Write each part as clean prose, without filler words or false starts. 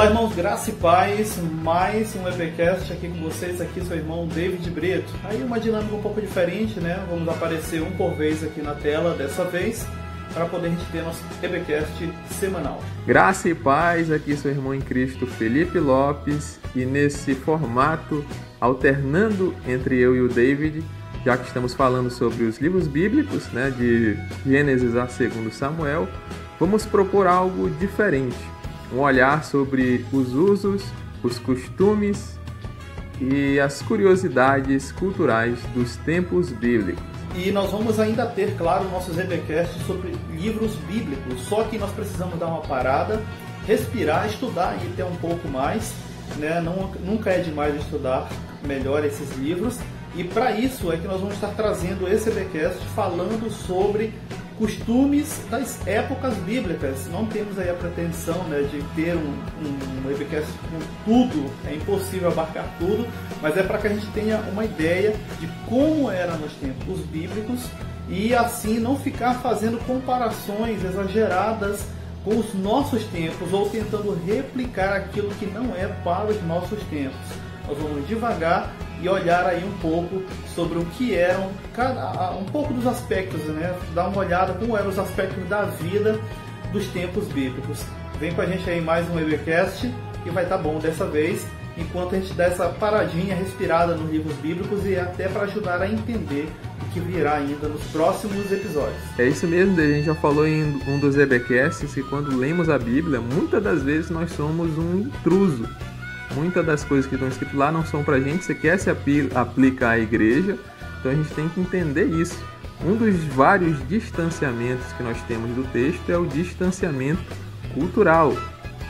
Olá, irmãos, graça e paz, mais um EBcast aqui com vocês, aqui seu irmão David Brito. Aí uma dinâmica um pouco diferente, né? Vamos aparecer um por vez aqui na tela dessa vez, para poder a gente ter nosso EBcast semanal. Graça e paz, aqui seu irmão em Cristo Felipe Lopes, e nesse formato, alternando entre eu e o David, já que estamos falando sobre os livros bíblicos, né, de Gênesis a 2 Samuel, vamos propor algo diferente. Um olhar sobre os usos, os costumes e as curiosidades culturais dos tempos bíblicos. E nós vamos ainda ter, claro, nossos EBcasts sobre livros bíblicos, só que nós precisamos dar uma parada, respirar, estudar e ter um pouco mais, né? Nunca é demais estudar melhor esses livros, e para isso é que nós vamos estar trazendo esse EBcast falando sobre costumes das épocas bíblicas. Não temos aí a pretensão, né, de ter um EBcast com tudo, é impossível abarcar tudo, mas é para que a gente tenha uma ideia de como era nos tempos bíblicos e assim não ficar fazendo comparações exageradas com os nossos tempos ou tentando replicar aquilo que não é para os nossos tempos. Nós vamos devagar e olhar aí um pouco sobre o que eram, um pouco dos aspectos, né? Dar uma olhada como eram os aspectos da vida dos tempos bíblicos. Vem com a gente aí mais um EBcast e vai estar bom dessa vez, enquanto a gente dá essa paradinha, respirada nos livros bíblicos e até para ajudar a entender o que virá ainda nos próximos episódios. É isso mesmo, a gente já falou em um dos EBcasts que quando lemos a Bíblia, muitas das vezes nós somos um intruso. Muitas das coisas que estão escritas lá não são pra gente, você quer se aplicar à igreja, então a gente tem que entender isso. Um dos vários distanciamentos que nós temos do texto é o distanciamento cultural,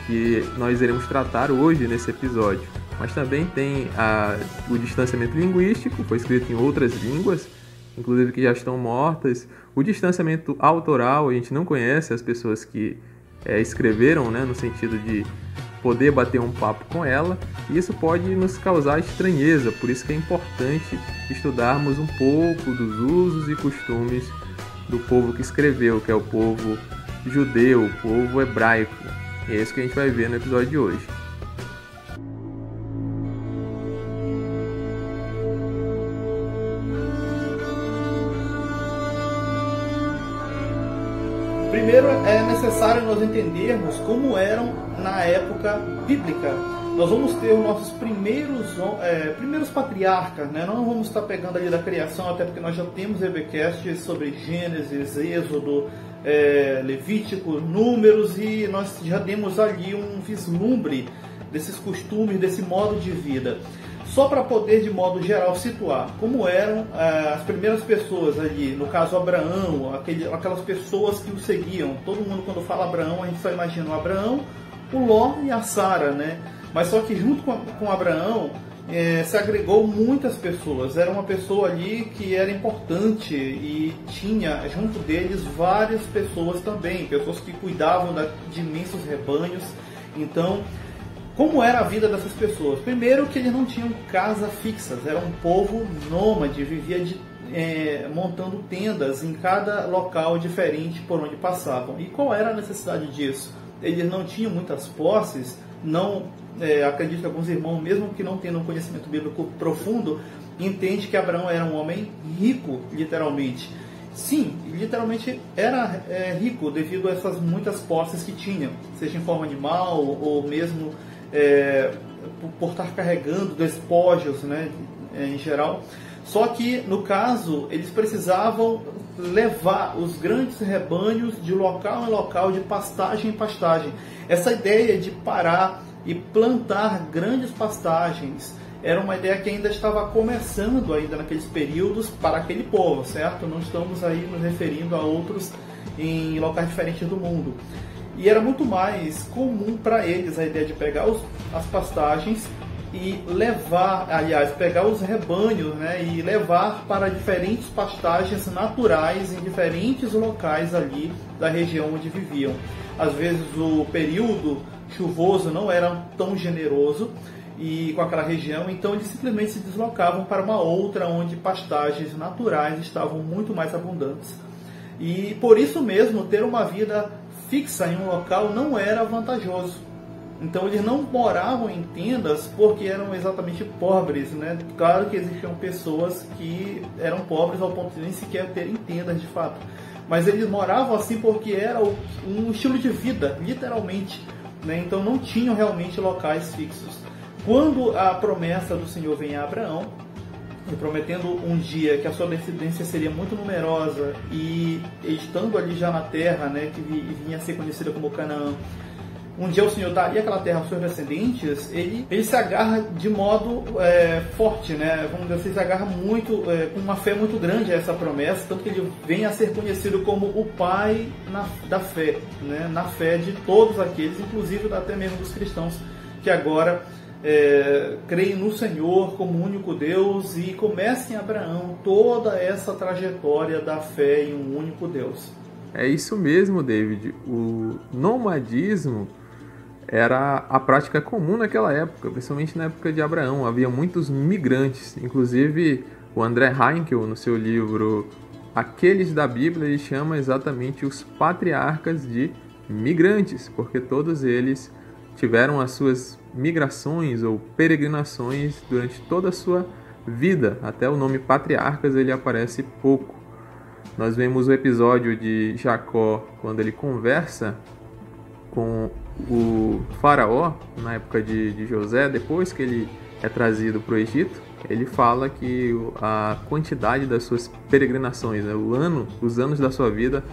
que nós iremos tratar hoje nesse episódio. Mas também tem o distanciamento linguístico, foi escrito em outras línguas, inclusive que já estão mortas. O distanciamento autoral, a gente não conhece as pessoas que escreveram, né, no sentido de poder bater um papo com ela, e isso pode nos causar estranheza, por isso que é importante estudarmos um pouco dos usos e costumes do povo que escreveu, que é o povo judeu, o povo hebraico. E é isso que a gente vai ver no episódio de hoje. Primeiro é necessário nós entendermos como eram na época bíblica. Nós vamos ter os nossos primeiros patriarcas, né? Não vamos estar pegando ali da criação, até porque nós já temos EBcast sobre Gênesis, Êxodo, Levítico, Números, e nós já demos ali um vislumbre desses costumes, desse modo de vida. Só para poder, de modo geral, situar como eram as primeiras pessoas ali, no caso Abraão, aquelas pessoas que o seguiam. Todo mundo, quando fala Abraão, a gente só imagina o Abraão, o Ló e a Sara, né? Mas só que junto com Abraão se agregou muitas pessoas. Era uma pessoa ali que era importante e tinha junto deles várias pessoas também, pessoas que cuidavam de imensos rebanhos. Então, como era a vida dessas pessoas? Primeiro que eles não tinham casas fixas, era um povo nômade, vivia montando tendas em cada local diferente por onde passavam. E qual era a necessidade disso? Eles não tinham muitas posses, acredito que alguns irmãos, mesmo que não tenham um conhecimento bíblico profundo, entendem que Abraão era um homem rico, literalmente. Sim, literalmente era rico devido a essas muitas posses que tinha, seja em forma animal ou mesmo por estar carregando despojos, né, em geral. Só que, no caso, eles precisavam levar os grandes rebanhos de local em local, de pastagem em pastagem. Essa ideia de parar e plantar grandes pastagens era uma ideia que ainda estava começando ainda naqueles períodos para aquele povo, certo? Não estamos aí nos referindo a outros em locais diferentes do mundo. E era muito mais comum para eles a ideia de pegar as pastagens e pegar os rebanhos, né, e levar para diferentes pastagens naturais em diferentes locais ali da região onde viviam. Às vezes o período chuvoso não era tão generoso e com aquela região, então eles simplesmente se deslocavam para uma outra onde pastagens naturais estavam muito mais abundantes. E por isso mesmo ter uma vida fixa em um local não era vantajoso. Então eles não moravam em tendas porque eram exatamente pobres, né? Claro que existiam pessoas que eram pobres ao ponto de nem sequer terem tendas de fato. Mas eles moravam assim porque era um estilo de vida, literalmente, né? Então não tinham realmente locais fixos. Quando a promessa do Senhor vem a Abraão, prometendo um dia que a sua descendência seria muito numerosa e estando ali já na terra, né, que vinha a ser conhecida como Canaã, um dia o Senhor daria aquela terra aos seus descendentes, ele se agarra de modo forte, né? Vamos dizer, ele se agarra muito, com uma fé muito grande a essa promessa, tanto que ele vem a ser conhecido como o pai da fé, né? Na fé de todos aqueles, inclusive até mesmo dos cristãos, que agora creem no Senhor como único Deus e começam em Abraão toda essa trajetória da fé em um único Deus. É isso mesmo, David. O nomadismo era a prática comum naquela época, principalmente na época de Abraão. Havia muitos migrantes, inclusive o André Heinkel, no seu livro Aqueles da Bíblia, ele chama exatamente os patriarcas de migrantes, porque todos eles tiveram as suas migrações ou peregrinações durante toda a sua vida. Até o nome patriarcas ele aparece pouco. Nós vemos o episódio de Jacó, quando ele conversa com o faraó, na época de José, depois que ele é trazido para o Egito, ele fala que a quantidade das suas peregrinações, né, os anos da sua vida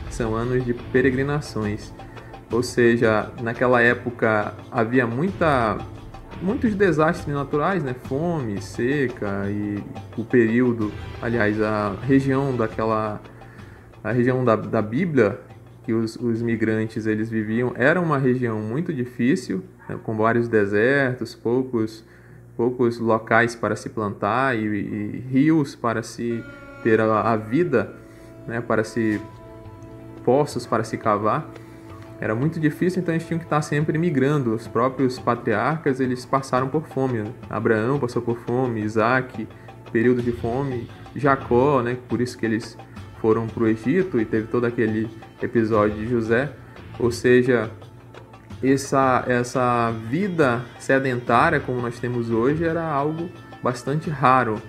são anos de peregrinações. Ou seja, naquela época havia muitos desastres naturais, né? Fome, seca e o período, aliás, a região da Bíblia que os migrantes eles viviam era uma região muito difícil, né? Com vários desertos, poucos locais para se plantar e rios para se ter a vida, né? Poços para se cavar. Era muito difícil, então eles tinham que estar sempre migrando. Os próprios patriarcas, eles passaram por fome, né? Abraão passou por fome, Isaac, período de fome, Jacó, né? Por isso que eles foram para o Egito e teve todo aquele episódio de José. Ou seja, essa vida sedentária como nós temos hoje era algo bastante raro.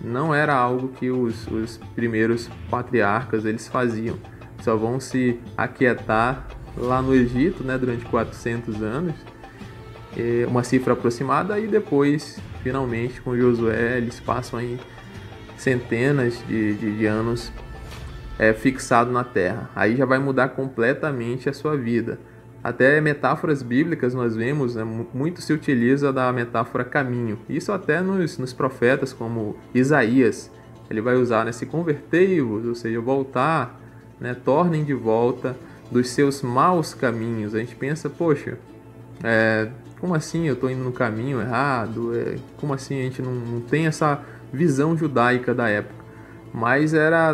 Não era algo que os primeiros patriarcas eles faziam. Só vão se aquietar lá no Egito, né, durante 400 anos, uma cifra aproximada, e depois, finalmente, com Josué, eles passam aí centenas de anos fixado na terra. Aí já vai mudar completamente a sua vida. Até metáforas bíblicas nós vemos, né, muito se utiliza da metáfora caminho. Isso até nos profetas como Isaías. Ele vai usar, né, se convertei-vos, ou seja, voltar, né, tornem de volta dos seus maus caminhos. A gente pensa, poxa, como assim eu estou indo no caminho errado? Como assim a gente não tem essa visão judaica da época? Mas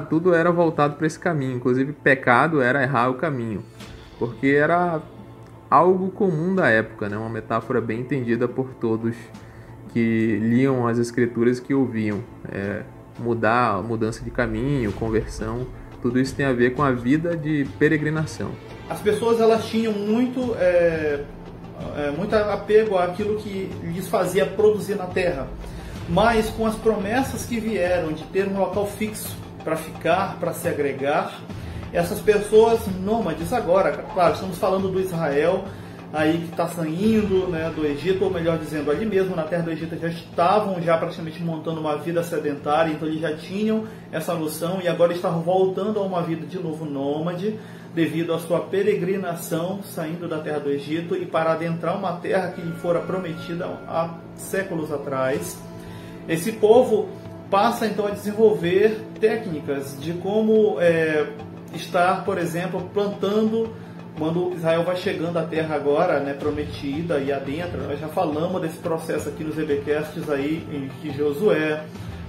tudo era voltado para esse caminho. Inclusive pecado era errar o caminho, porque era algo comum da época, né? Uma metáfora bem entendida por todos que liam as escrituras, que ouviam. Mudança de caminho, conversão, tudo isso tem a ver com a vida de peregrinação. As pessoas elas tinham muito apego àquilo que lhes fazia produzir na terra, mas com as promessas que vieram de ter um local fixo para ficar, para se agregar, essas pessoas nômades agora, claro, estamos falando do Israel aí que está saindo, né, do Egito, ou melhor dizendo, ali mesmo na terra do Egito já estavam praticamente montando uma vida sedentária, então eles já tinham essa noção e agora estavam voltando a uma vida de novo nômade, devido à sua peregrinação saindo da terra do Egito e para adentrar uma terra que lhe fora prometida há séculos atrás. Esse povo passa então a desenvolver técnicas de como estar, por exemplo, plantando. Quando Israel vai chegando à terra agora, né, prometida e adentra, nós já falamos desse processo aqui nos EBcasts aí, de Josué,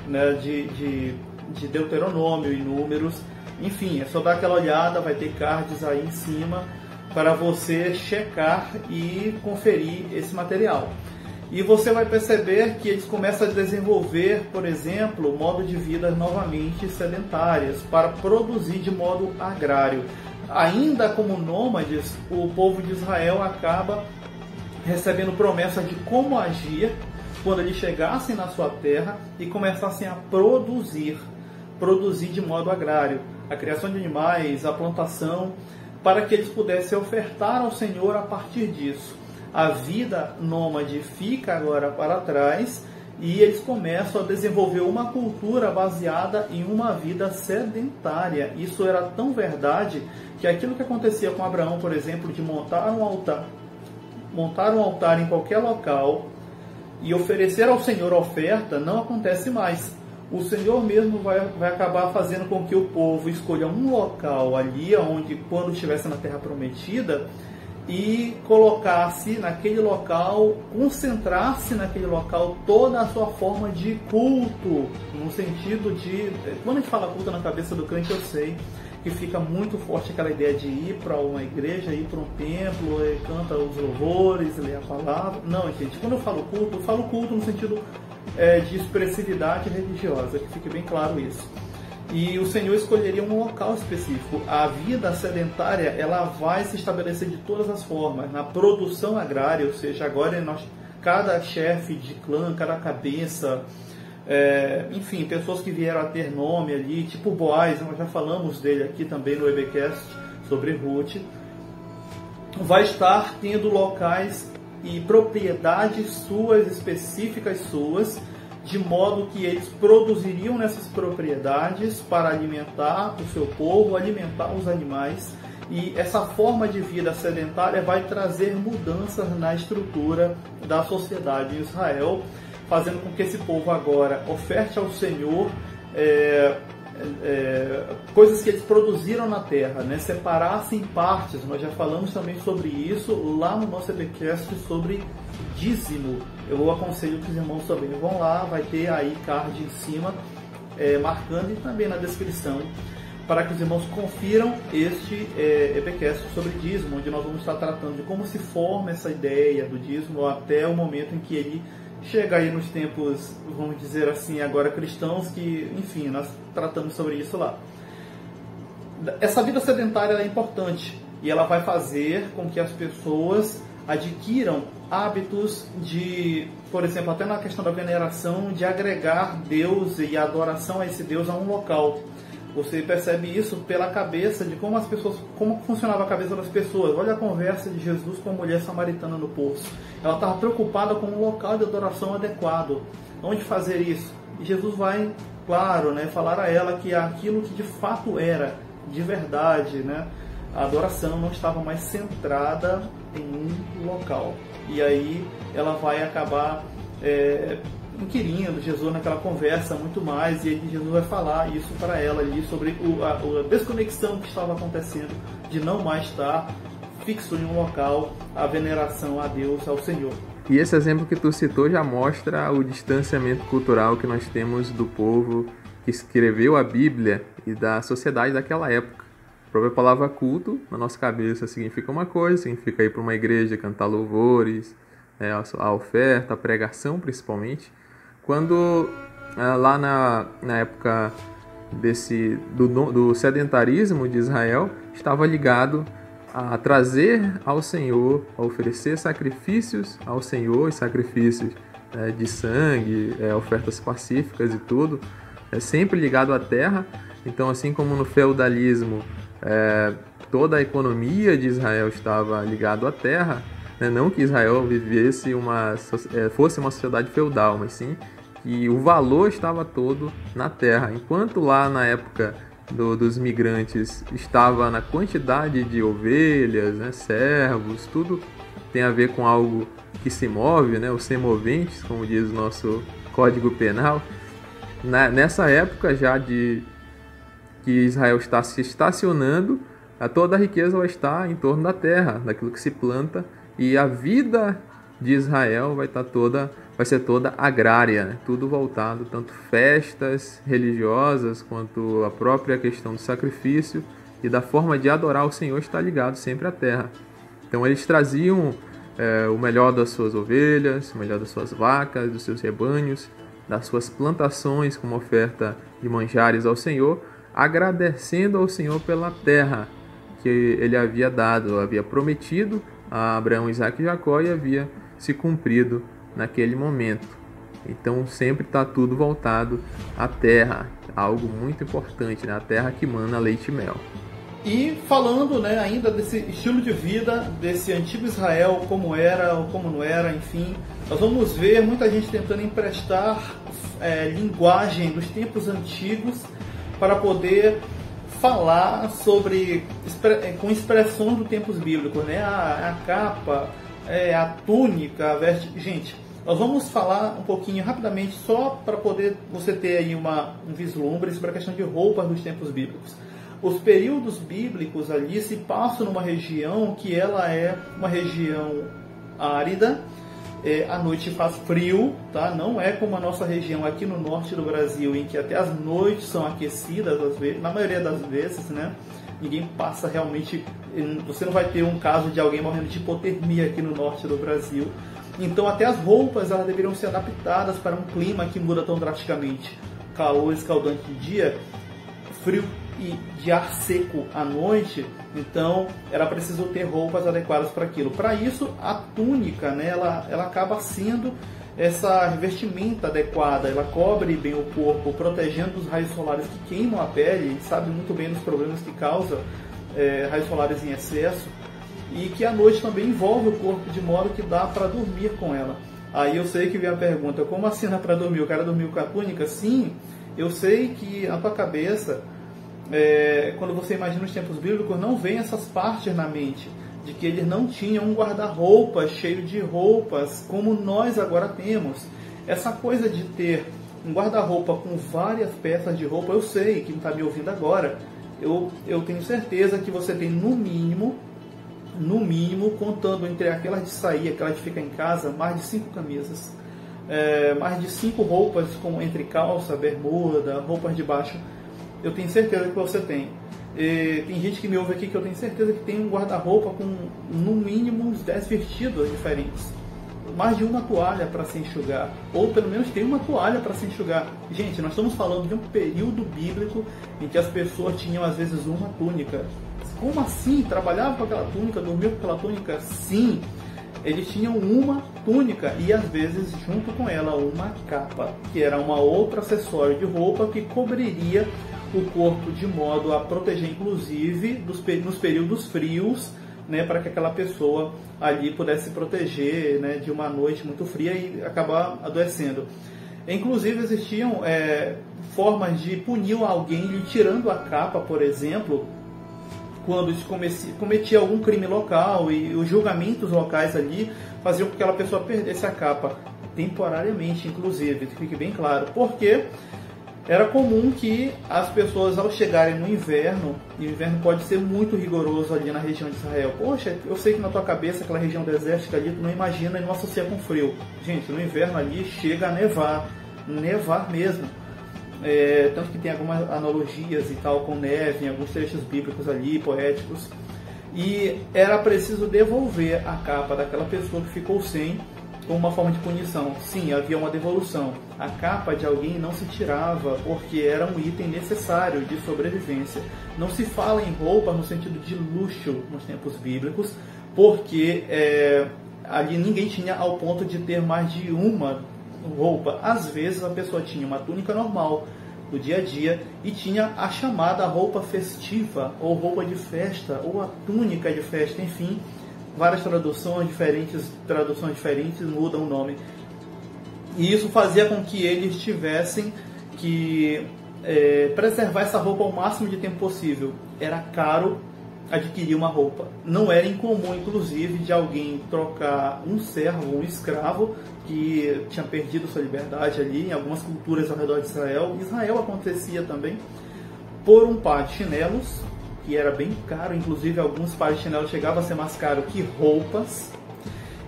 né, de Deuteronômio e Números. Enfim, é só dar aquela olhada, vai ter cards aí em cima para você checar e conferir esse material. E você vai perceber que eles começam a desenvolver, por exemplo, modo de vida novamente sedentárias, para produzir de modo agrário. Ainda como nômades, o povo de Israel acaba recebendo promessa de como agir quando eles chegassem na sua terra e começassem a produzir de modo agrário, a criação de animais, a plantação, para que eles pudessem ofertar ao Senhor a partir disso. A vida nômade fica agora para trás e eles começam a desenvolver uma cultura baseada em uma vida sedentária. Isso era tão verdade que aquilo que acontecia com Abraão, por exemplo, de montar um altar em qualquer local e oferecer ao Senhor oferta, não acontece mais. O Senhor mesmo vai acabar fazendo com que o povo escolha um local ali, onde, quando estivesse na Terra Prometida, e colocasse naquele local, concentrasse naquele local toda a sua forma de culto, no sentido de, quando a gente fala culto na cabeça do crente, eu sei que fica muito forte aquela ideia de ir para uma igreja, ir para um templo, canta os louvores, lê a palavra. Não, gente, quando eu falo culto no sentido de expressividade religiosa, que fique bem claro isso. E o Senhor escolheria um local específico. A vida sedentária, ela vai se estabelecer de todas as formas. Na produção agrária, ou seja, agora cada chefe de clã, cada cabeça, enfim, pessoas que vieram a ter nome ali, tipo Boaz, nós já falamos dele aqui também no EBcast, sobre Ruth, vai estar tendo locais e propriedades suas, específicas suas, de modo que eles produziriam nessas propriedades para alimentar o seu povo, alimentar os animais. E essa forma de vida sedentária vai trazer mudanças na estrutura da sociedade em Israel, fazendo com que esse povo agora oferte ao Senhor coisas que eles produziram na terra, né? Separassem partes. Nós já falamos também sobre isso lá no nosso EBcast sobre dízimo. Eu aconselho que os irmãos também vão lá, vai ter aí card em cima, marcando, e também na descrição, para que os irmãos confiram este EBcast sobre dízimo, onde nós vamos estar tratando de como se forma essa ideia do dízimo até o momento em que ele chega aí nos tempos, vamos dizer assim, agora cristãos, que, enfim, nós tratamos sobre isso lá. Essa vida sedentária é importante e ela vai fazer com que as pessoas adquiram hábitos de, por exemplo, até na questão da veneração, de agregar Deus e a adoração a esse Deus a um local. Você percebe isso pela cabeça de como as pessoas, como funcionava a cabeça das pessoas. Olha a conversa de Jesus com a mulher samaritana no poço. Ela estava preocupada com um local de adoração adequado. Onde fazer isso? E Jesus vai, claro, né, falar a ela que aquilo que de fato era, de verdade, né, a adoração não estava mais centrada em um local. E aí ela vai acabar inquirindo Jesus naquela conversa muito mais, e aí Jesus vai falar isso para ela ali sobre a desconexão que estava acontecendo de não mais estar fixo em um local, a veneração a Deus, ao Senhor. E esse exemplo que tu citou já mostra o distanciamento cultural que nós temos do povo que escreveu a Bíblia e da sociedade daquela época. A própria palavra culto, na nossa cabeça, significa uma coisa, significa ir para uma igreja, cantar louvores, a oferta, a pregação principalmente. Quando lá na época do sedentarismo de Israel, estava ligado a trazer ao Senhor, a oferecer sacrifícios ao Senhor, sacrifícios de sangue, ofertas pacíficas e tudo, sempre ligado à terra. Então, assim como no feudalismo, toda a economia de Israel estava ligada à terra, né? Não que Israel fosse uma sociedade feudal, mas sim que o valor estava todo na terra. Enquanto lá na época dos migrantes estava na quantidade de ovelhas, né, servos, tudo tem a ver com algo que se move, né, os semoventes, como diz o nosso Código Penal. Nessa época já que Israel está se estacionando, toda a riqueza vai estar em torno da terra, daquilo que se planta, e a vida de Israel vai ser toda agrária, né? Tudo voltado, tanto festas religiosas quanto a própria questão do sacrifício e da forma de adorar o Senhor está ligado sempre à terra. Então eles traziam o melhor das suas ovelhas, o melhor das suas vacas, dos seus rebanhos, das suas plantações como oferta de manjares ao Senhor, agradecendo ao Senhor pela terra que ele havia dado, havia prometido a Abraão, Isaac e Jacó e havia se cumprido naquele momento. Então sempre está tudo voltado à terra, algo muito importante, né? A terra que mana leite e mel. E falando, né, ainda desse estilo de vida, desse antigo Israel, como era ou como não era, enfim, nós vamos ver muita gente tentando emprestar linguagem dos tempos antigos para poder falar sobre, com expressão dos tempos bíblicos, né? A capa, a túnica, a veste. Gente, nós vamos falar um pouquinho rapidamente só para poder você ter aí um vislumbre sobre a questão de roupas dos tempos bíblicos. Os períodos bíblicos ali se passam numa região que ela é uma região árida, à noite faz frio, tá? Não é como a nossa região aqui no norte do Brasil, em que até as noites são aquecidas, às vezes, na maioria das vezes, né? Ninguém passa realmente, você não vai ter um caso de alguém morrendo de hipotermia aqui no norte do Brasil. Então até as roupas elas deveriam ser adaptadas para um clima que muda tão drasticamente. Calor escaldante de dia, frio e de ar seco à noite, então era preciso ter roupas adequadas para aquilo. Para isso, a túnica, né, ela acaba sendo essa vestimenta adequada, ela cobre bem o corpo, protegendo dos raios solares que queimam a pele, sabe muito bem dos problemas que causa raios solares em excesso, e que à noite também envolve o corpo de modo que dá para dormir com ela. Aí eu sei que vem a pergunta, como assim dá para dormir? O cara dormiu com a túnica? Sim, eu sei que na tua cabeça, quando você imagina os tempos bíblicos, não vem essas partes na mente, de que eles não tinham um guarda-roupa cheio de roupas, como nós agora temos. Essa coisa de ter um guarda-roupa com várias peças de roupa, eu sei, quem está me ouvindo agora, eu tenho certeza que você tem no mínimo, contando entre aquelas de sair, aquelas de ficar em casa, mais de 5 camisas, mais de 5 roupas, como entre calça, bermuda, roupas de baixo. Eu tenho certeza que você tem. Tem gente que me ouve aqui que eu tenho certeza que tem um guarda-roupa com no mínimo uns 10 vestidos diferentes. Mais de uma toalha para se enxugar. Ou pelo menos tem uma toalha para se enxugar. Gente, nós estamos falando de um período bíblico em que as pessoas tinham às vezes uma túnica. Como assim? Trabalhavam com aquela túnica, dormiam com aquela túnica? Sim, eles tinham uma túnica e às vezes junto com ela uma capa, que era um outro acessório de roupa que cobriria o corpo de modo a proteger inclusive nos períodos frios, né, para que aquela pessoa ali pudesse se proteger, né, de uma noite muito fria e acabar adoecendo. Inclusive existiam formas de punir alguém lhe tirando a capa, por exemplo, quando se cometia algum crime local, e os julgamentos locais ali faziam com que aquela pessoa perdesse a capa, temporariamente inclusive, fique bem claro, porque era comum que as pessoas, ao chegarem no inverno, e o inverno pode ser muito rigoroso ali na região de Israel. Poxa, eu sei que na tua cabeça, aquela região desértica ali, tu não imagina e não associa com frio. Gente, no inverno ali chega a nevar mesmo. Tanto que tem algumas analogias e tal com neve, em alguns trechos bíblicos ali, poéticos. E era preciso devolver a capa daquela pessoa que ficou sem, como uma forma de punição. Sim, havia uma devolução. A capa de alguém não se tirava porque era um item necessário de sobrevivência. Não se fala em roupa no sentido de luxo nos tempos bíblicos, porque ali ninguém tinha ao ponto de ter mais de uma roupa. Às vezes a pessoa tinha uma túnica normal do dia a dia e tinha a chamada roupa festiva, ou roupa de festa, ou a túnica de festa, enfim, várias traduções diferentes mudam o nome. E isso fazia com que eles tivessem que preservar essa roupa ao máximo de tempo possível. Era caro adquirir uma roupa. Não era incomum, inclusive, de alguém trocar um servo, um escravo, que tinha perdido sua liberdade ali, em algumas culturas ao redor de Israel. Israel acontecia também, por um par de chinelos, que era bem caro, inclusive alguns pares de chinelos chegavam a ser mais caro que roupas,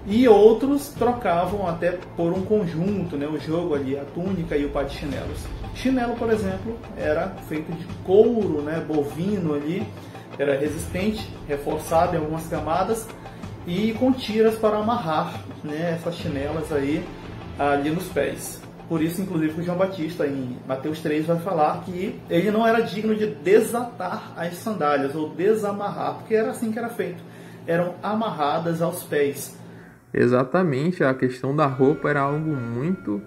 e outros trocavam até por um conjunto, né, o jogo ali, a túnica e o par de chinelos. Chinelo, por exemplo, era feito de couro, né, bovino ali, era resistente, reforçado em algumas camadas e com tiras para amarrar, né, essas chinelas aí ali nos pés. Por isso, inclusive, que o João Batista, em Mateus 3, vai falar que ele não era digno de desatar as sandálias ou desamarrar, porque era assim que era feito. eram amarradas aos pés. Exatamente, a questão da roupa era algo muito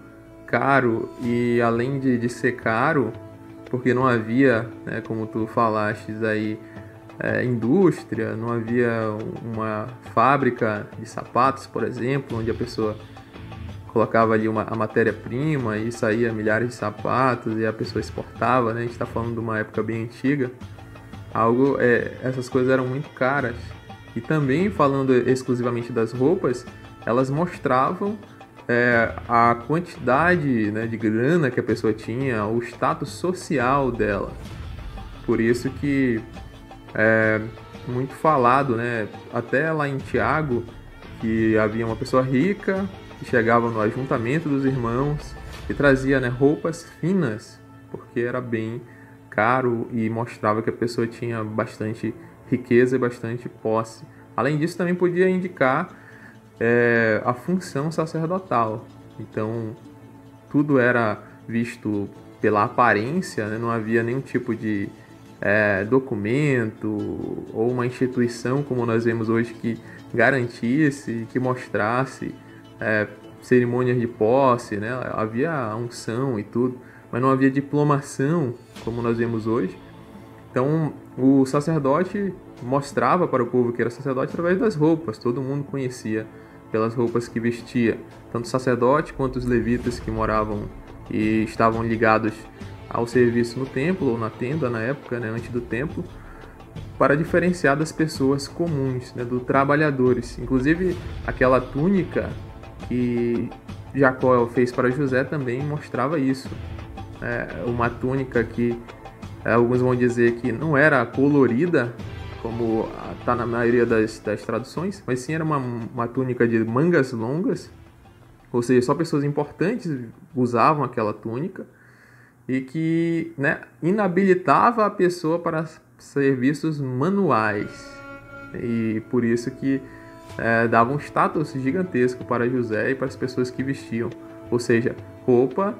caro, e além de ser caro, porque não havia, né, como tu falaste aí, indústria, não havia uma fábrica de sapatos, por exemplo, onde a pessoa colocava ali a matéria-prima e saía milhares de sapatos e a pessoa exportava, né? A gente está falando de uma época bem antiga. Essas coisas eram muito caras. E também, falando exclusivamente das roupas, elas mostravam a quantidade, né, de grana que a pessoa tinha, o status social dela. Por isso que é muito falado, né, até lá em Tiago, que havia uma pessoa rica que chegava no ajuntamento dos irmãos e trazia, né, roupas finas, porque era bem caro e mostrava que a pessoa tinha bastante riqueza e bastante posse. Além disso, também podia indicar a função sacerdotal. Então, tudo era visto pela aparência, né? Não havia nenhum tipo de documento ou uma instituição como nós vemos hoje que garantisse, que mostrasse cerimônias de posse, né? Havia a unção e tudo, mas não havia diplomação como nós vemos hoje. Então, o sacerdote mostrava para o povo que era sacerdote através das roupas. Todo mundo conhecia pelas roupas que vestia, tanto o sacerdote quanto os levitas que moravam e estavam ligados ao serviço no templo ou na tenda na época, né, antes do templo, para diferenciar das pessoas comuns, né, dos trabalhadores. Inclusive, aquela túnica que Jacó fez para José também mostrava isso. Uma túnica que alguns vão dizer que não era colorida, como está na maioria das traduções, mas sim era uma túnica de mangas longas, ou seja, só pessoas importantes usavam aquela túnica, e que, né, inabilitava a pessoa para serviços manuais, e por isso que dava um status gigantesco para José e para as pessoas que vestiam. Ou seja, roupa,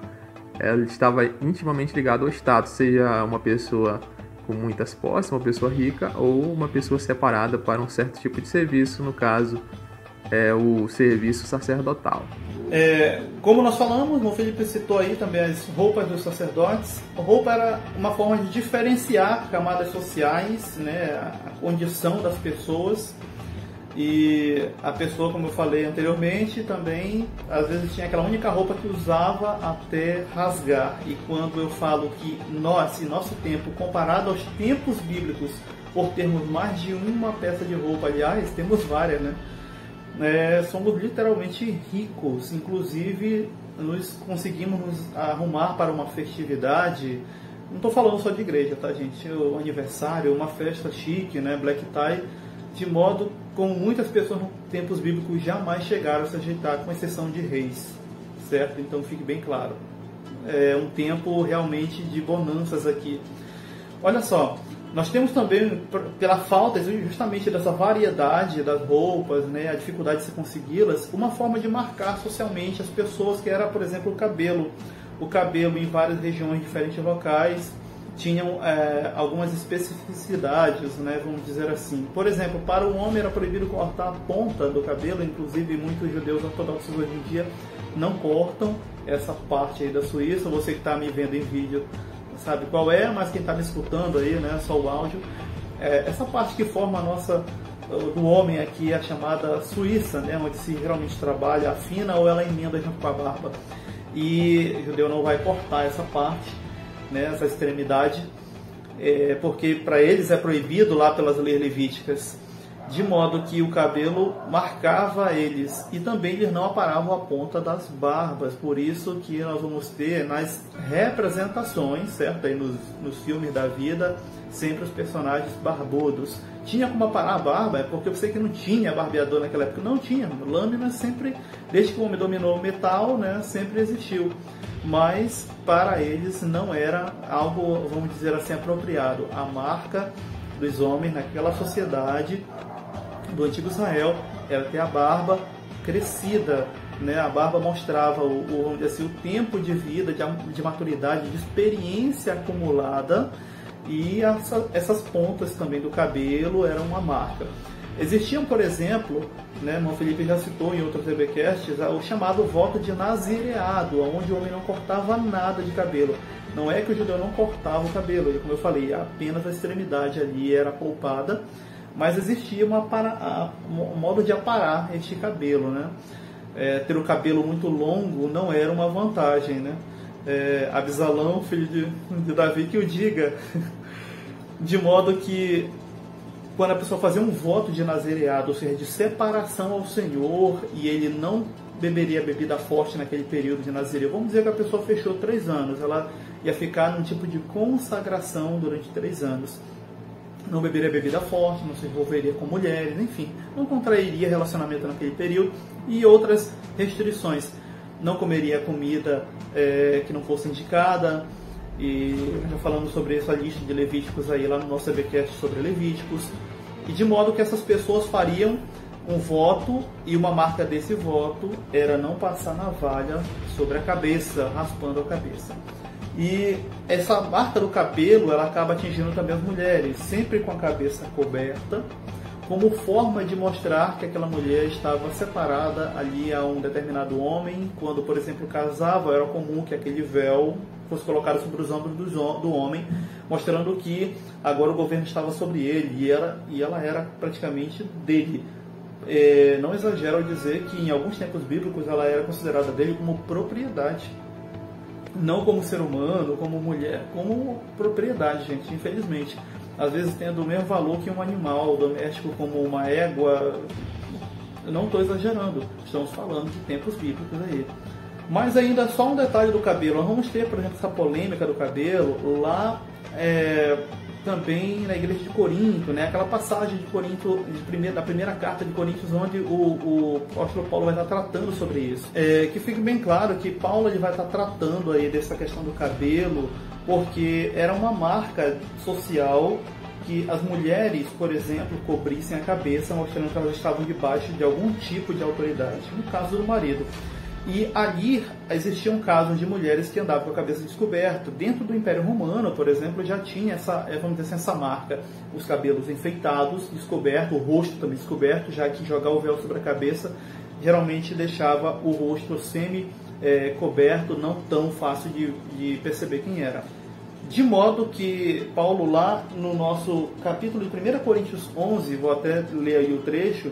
ela estava intimamente ligada ao status, seja uma pessoa com muitas posses, uma pessoa rica, ou uma pessoa separada para um certo tipo de serviço, no caso, o serviço sacerdotal. Como nós falamos, o Felipe citou aí também as roupas dos sacerdotes. A roupa era uma forma de diferenciar camadas sociais, né, a condição das pessoas. E a pessoa, como eu falei anteriormente, também às vezes tinha aquela única roupa que usava até rasgar. E quando eu falo que nós, em nosso tempo, comparado aos tempos bíblicos, por termos mais de uma peça de roupa, aliás, temos várias, né? Somos literalmente ricos. Inclusive, nós conseguimos nos arrumar para uma festividade. Não estou falando só de igreja, tá, gente? O aniversário, uma festa chique, né? Black tie, de modo como muitas pessoas nos tempos bíblicos jamais chegaram a se ajeitar, com exceção de reis, certo? Então fique bem claro. É um tempo realmente de bonanças aqui. Olha só, nós temos também, pela falta justamente dessa variedade das roupas, né, a dificuldade de se consegui-las, uma forma de marcar socialmente as pessoas, que era, por exemplo, o cabelo. O cabelo em várias regiões, diferentes locais, tinham algumas especificidades, né, vamos dizer assim. Por exemplo, para o homem era proibido cortar a ponta do cabelo, inclusive muitos judeus ortodoxos hoje em dia não cortam essa parte aí da Suíça. Você que está me vendo em vídeo sabe qual é, mas quem está me escutando aí, né, só o áudio, essa parte que forma a nossa, do homem aqui, é a chamada Suíça, né, onde se realmente trabalha a fina ou ela emenda junto com a barba. E o judeu não vai cortar essa parte, né, essa extremidade, porque para eles é proibido lá pelas leis levíticas, de modo que o cabelo marcava eles e também eles não aparavam a ponta das barbas. Por isso que nós vamos ter nas representações, certo, aí nos filmes da vida, sempre os personagens barbudos. Tinha como aparar a barba, porque eu sei que não tinha barbeador naquela época, não tinha, lâmina sempre, desde que o homem dominou o metal, né, sempre existiu. Mas para eles não era algo, vamos dizer assim, apropriado. A marca dos homens naquela sociedade do antigo Israel era ter a barba crescida, né? A barba mostrava vamos dizer assim, o tempo de vida, de maturidade, de experiência acumulada, e essas pontas também do cabelo eram uma marca. Existiam, por exemplo, né, irmão Felipe já citou em outros webcasts, o chamado voto de nazireado, onde o homem não cortava nada de cabelo. Não é que o judeu não cortava o cabelo, como eu falei, apenas a extremidade ali era poupada, mas existia um modo de aparar este cabelo, né? Ter o cabelo muito longo não era uma vantagem, né? Absalão, filho de Davi, que o diga, de modo que quando a pessoa fazia um voto de nazireado, ou seja, de separação ao Senhor, e ele não beberia bebida forte naquele período de nazireu, vamos dizer que a pessoa fechou 3 anos, ela ia ficar num tipo de consagração durante 3 anos. Não beberia bebida forte, não se envolveria com mulheres, enfim, não contrairia relacionamento naquele período, e outras restrições. Não comeria comida que não fosse indicada, e já falamos sobre essa lista de Levíticos aí lá no nosso webcast sobre Levíticos, e de modo que essas pessoas fariam um voto, e uma marca desse voto era não passar navalha sobre a cabeça, raspando a cabeça. E essa marca do cabelo, ela acaba atingindo também as mulheres, sempre com a cabeça coberta, como forma de mostrar que aquela mulher estava separada ali a um determinado homem. Quando, por exemplo, casava, era comum que aquele véu fosse colocado sobre os ombros do homem, mostrando que agora o governo estava sobre ele e ela era praticamente dele. Não exagero ao dizer que em alguns tempos bíblicos ela era considerada dele como propriedade. Não como ser humano, como mulher, como propriedade, gente, infelizmente. Às vezes tendo o mesmo valor que um animal doméstico, como uma égua. Eu não estou exagerando, estamos falando de tempos bíblicos aí. Mas ainda só um detalhe do cabelo. Nós vamos ter, por exemplo, essa polêmica do cabelo lá também na igreja de Corinto, né? Aquela passagem de Corinto, da primeira carta de Coríntios, onde o apóstolo Paulo vai estar tratando sobre isso. Que fique bem claro que Paulo ele vai estar tratando aí dessa questão do cabelo, porque era uma marca social que as mulheres, por exemplo, cobrissem a cabeça, mostrando que elas estavam debaixo de algum tipo de autoridade, no caso do marido. E ali existiam casos de mulheres que andavam com a cabeça descoberta. Dentro do Império Romano, por exemplo, já tinha vamos dizer assim, essa marca. Os cabelos enfeitados, descoberto, o rosto também descoberto, já que jogar o véu sobre a cabeça geralmente deixava o rosto semi-coberto, não tão fácil de perceber quem era. De modo que Paulo lá no nosso capítulo de 1 Coríntios 11, vou até ler aí o trecho,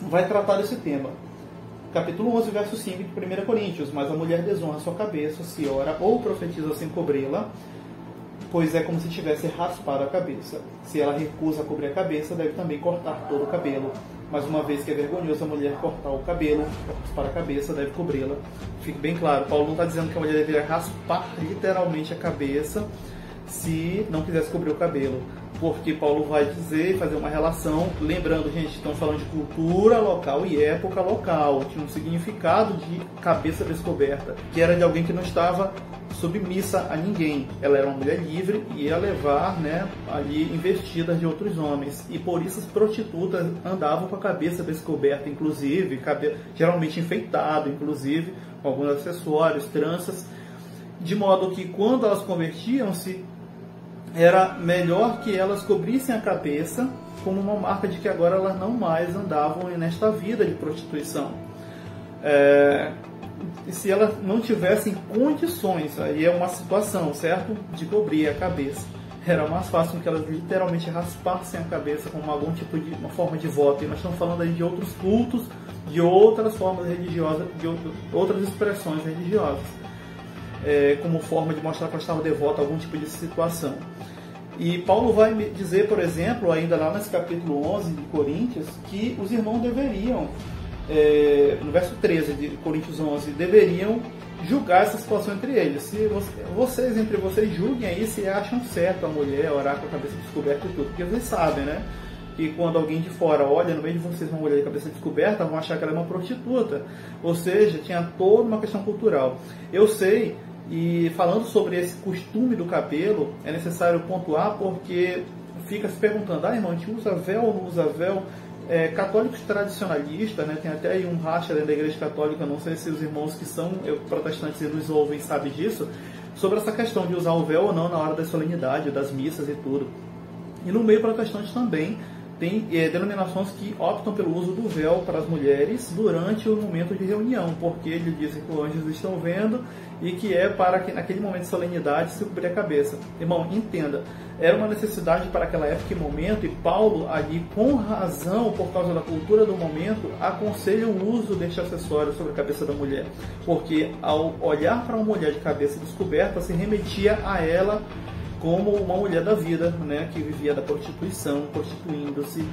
vai tratar desse tema. Capítulo 11, verso 5 de 1 Coríntios. Mas a mulher desonra sua cabeça, se ora ou profetiza sem cobri-la, pois é como se tivesse raspado a cabeça. Se ela recusa cobrir a cabeça, deve também cortar todo o cabelo. Mas uma vez que é vergonhoso a mulher cortar o cabelo, raspar a cabeça, deve cobri-la. Fique bem claro, Paulo não está dizendo que a mulher deveria raspar literalmente a cabeça se não quisesse cobrir o cabelo. Porque Paulo vai dizer, fazer uma relação, lembrando, gente, estamos falando de cultura local e época local, tinha um significado de cabeça descoberta, que era de alguém que não estava submissa a ninguém. Ela era uma mulher livre e ia levar, né, ali investidas de outros homens. E por isso as prostitutas andavam com a cabeça descoberta, inclusive, cabelo, geralmente enfeitado, inclusive, com alguns acessórios, tranças, de modo que quando elas convertiam-se, era melhor que elas cobrissem a cabeça como uma marca de que agora elas não mais andavam nesta vida de prostituição. E se elas não tivessem condições, aí é uma situação, certo? De cobrir a cabeça. Era mais fácil que elas literalmente raspassem a cabeça como algum tipo de uma forma de voto. E nós estamos falando aí de outros cultos, de outras formas religiosas, de outras expressões religiosas. Como forma de mostrar que ela estava devota a algum tipo de situação. E Paulo vai dizer, por exemplo, ainda lá nesse capítulo 11 de Coríntios, que os irmãos deveriam, no verso 13 de Coríntios 11, deveriam julgar essa situação entre eles. Se vocês, entre vocês, julguem aí se acham certo a mulher orar com a cabeça descoberta e tudo, porque vocês sabem, né? Que quando alguém de fora olha no meio de vocês uma mulher de cabeça descoberta, vão achar que ela é uma prostituta. Ou seja, tinha toda uma questão cultural. Eu sei. E falando sobre esse costume do cabelo, é necessário pontuar porque fica se perguntando, irmão, a gente usa véu ou não usa véu? Católicos tradicionalistas, né, tem até aí um racha dentro da igreja católica, não sei se os irmãos que são protestantes e nos ouvem sabem disso, sobre essa questão de usar o véu ou não na hora da solenidade, das missas e tudo. E no meio protestante também tem denominações que optam pelo uso do véu para as mulheres durante o momento de reunião, porque eles dizem que os anjos estão vendo e que é para que naquele momento de solenidade se cobrir a cabeça. Irmão, entenda, era uma necessidade para aquela época e momento, e Paulo ali, com razão, por causa da cultura do momento, aconselha o uso deste acessório sobre a cabeça da mulher, porque ao olhar para uma mulher de cabeça descoberta, se remetia a ela como uma mulher da vida, né, que vivia da prostituição, prostituindo-se.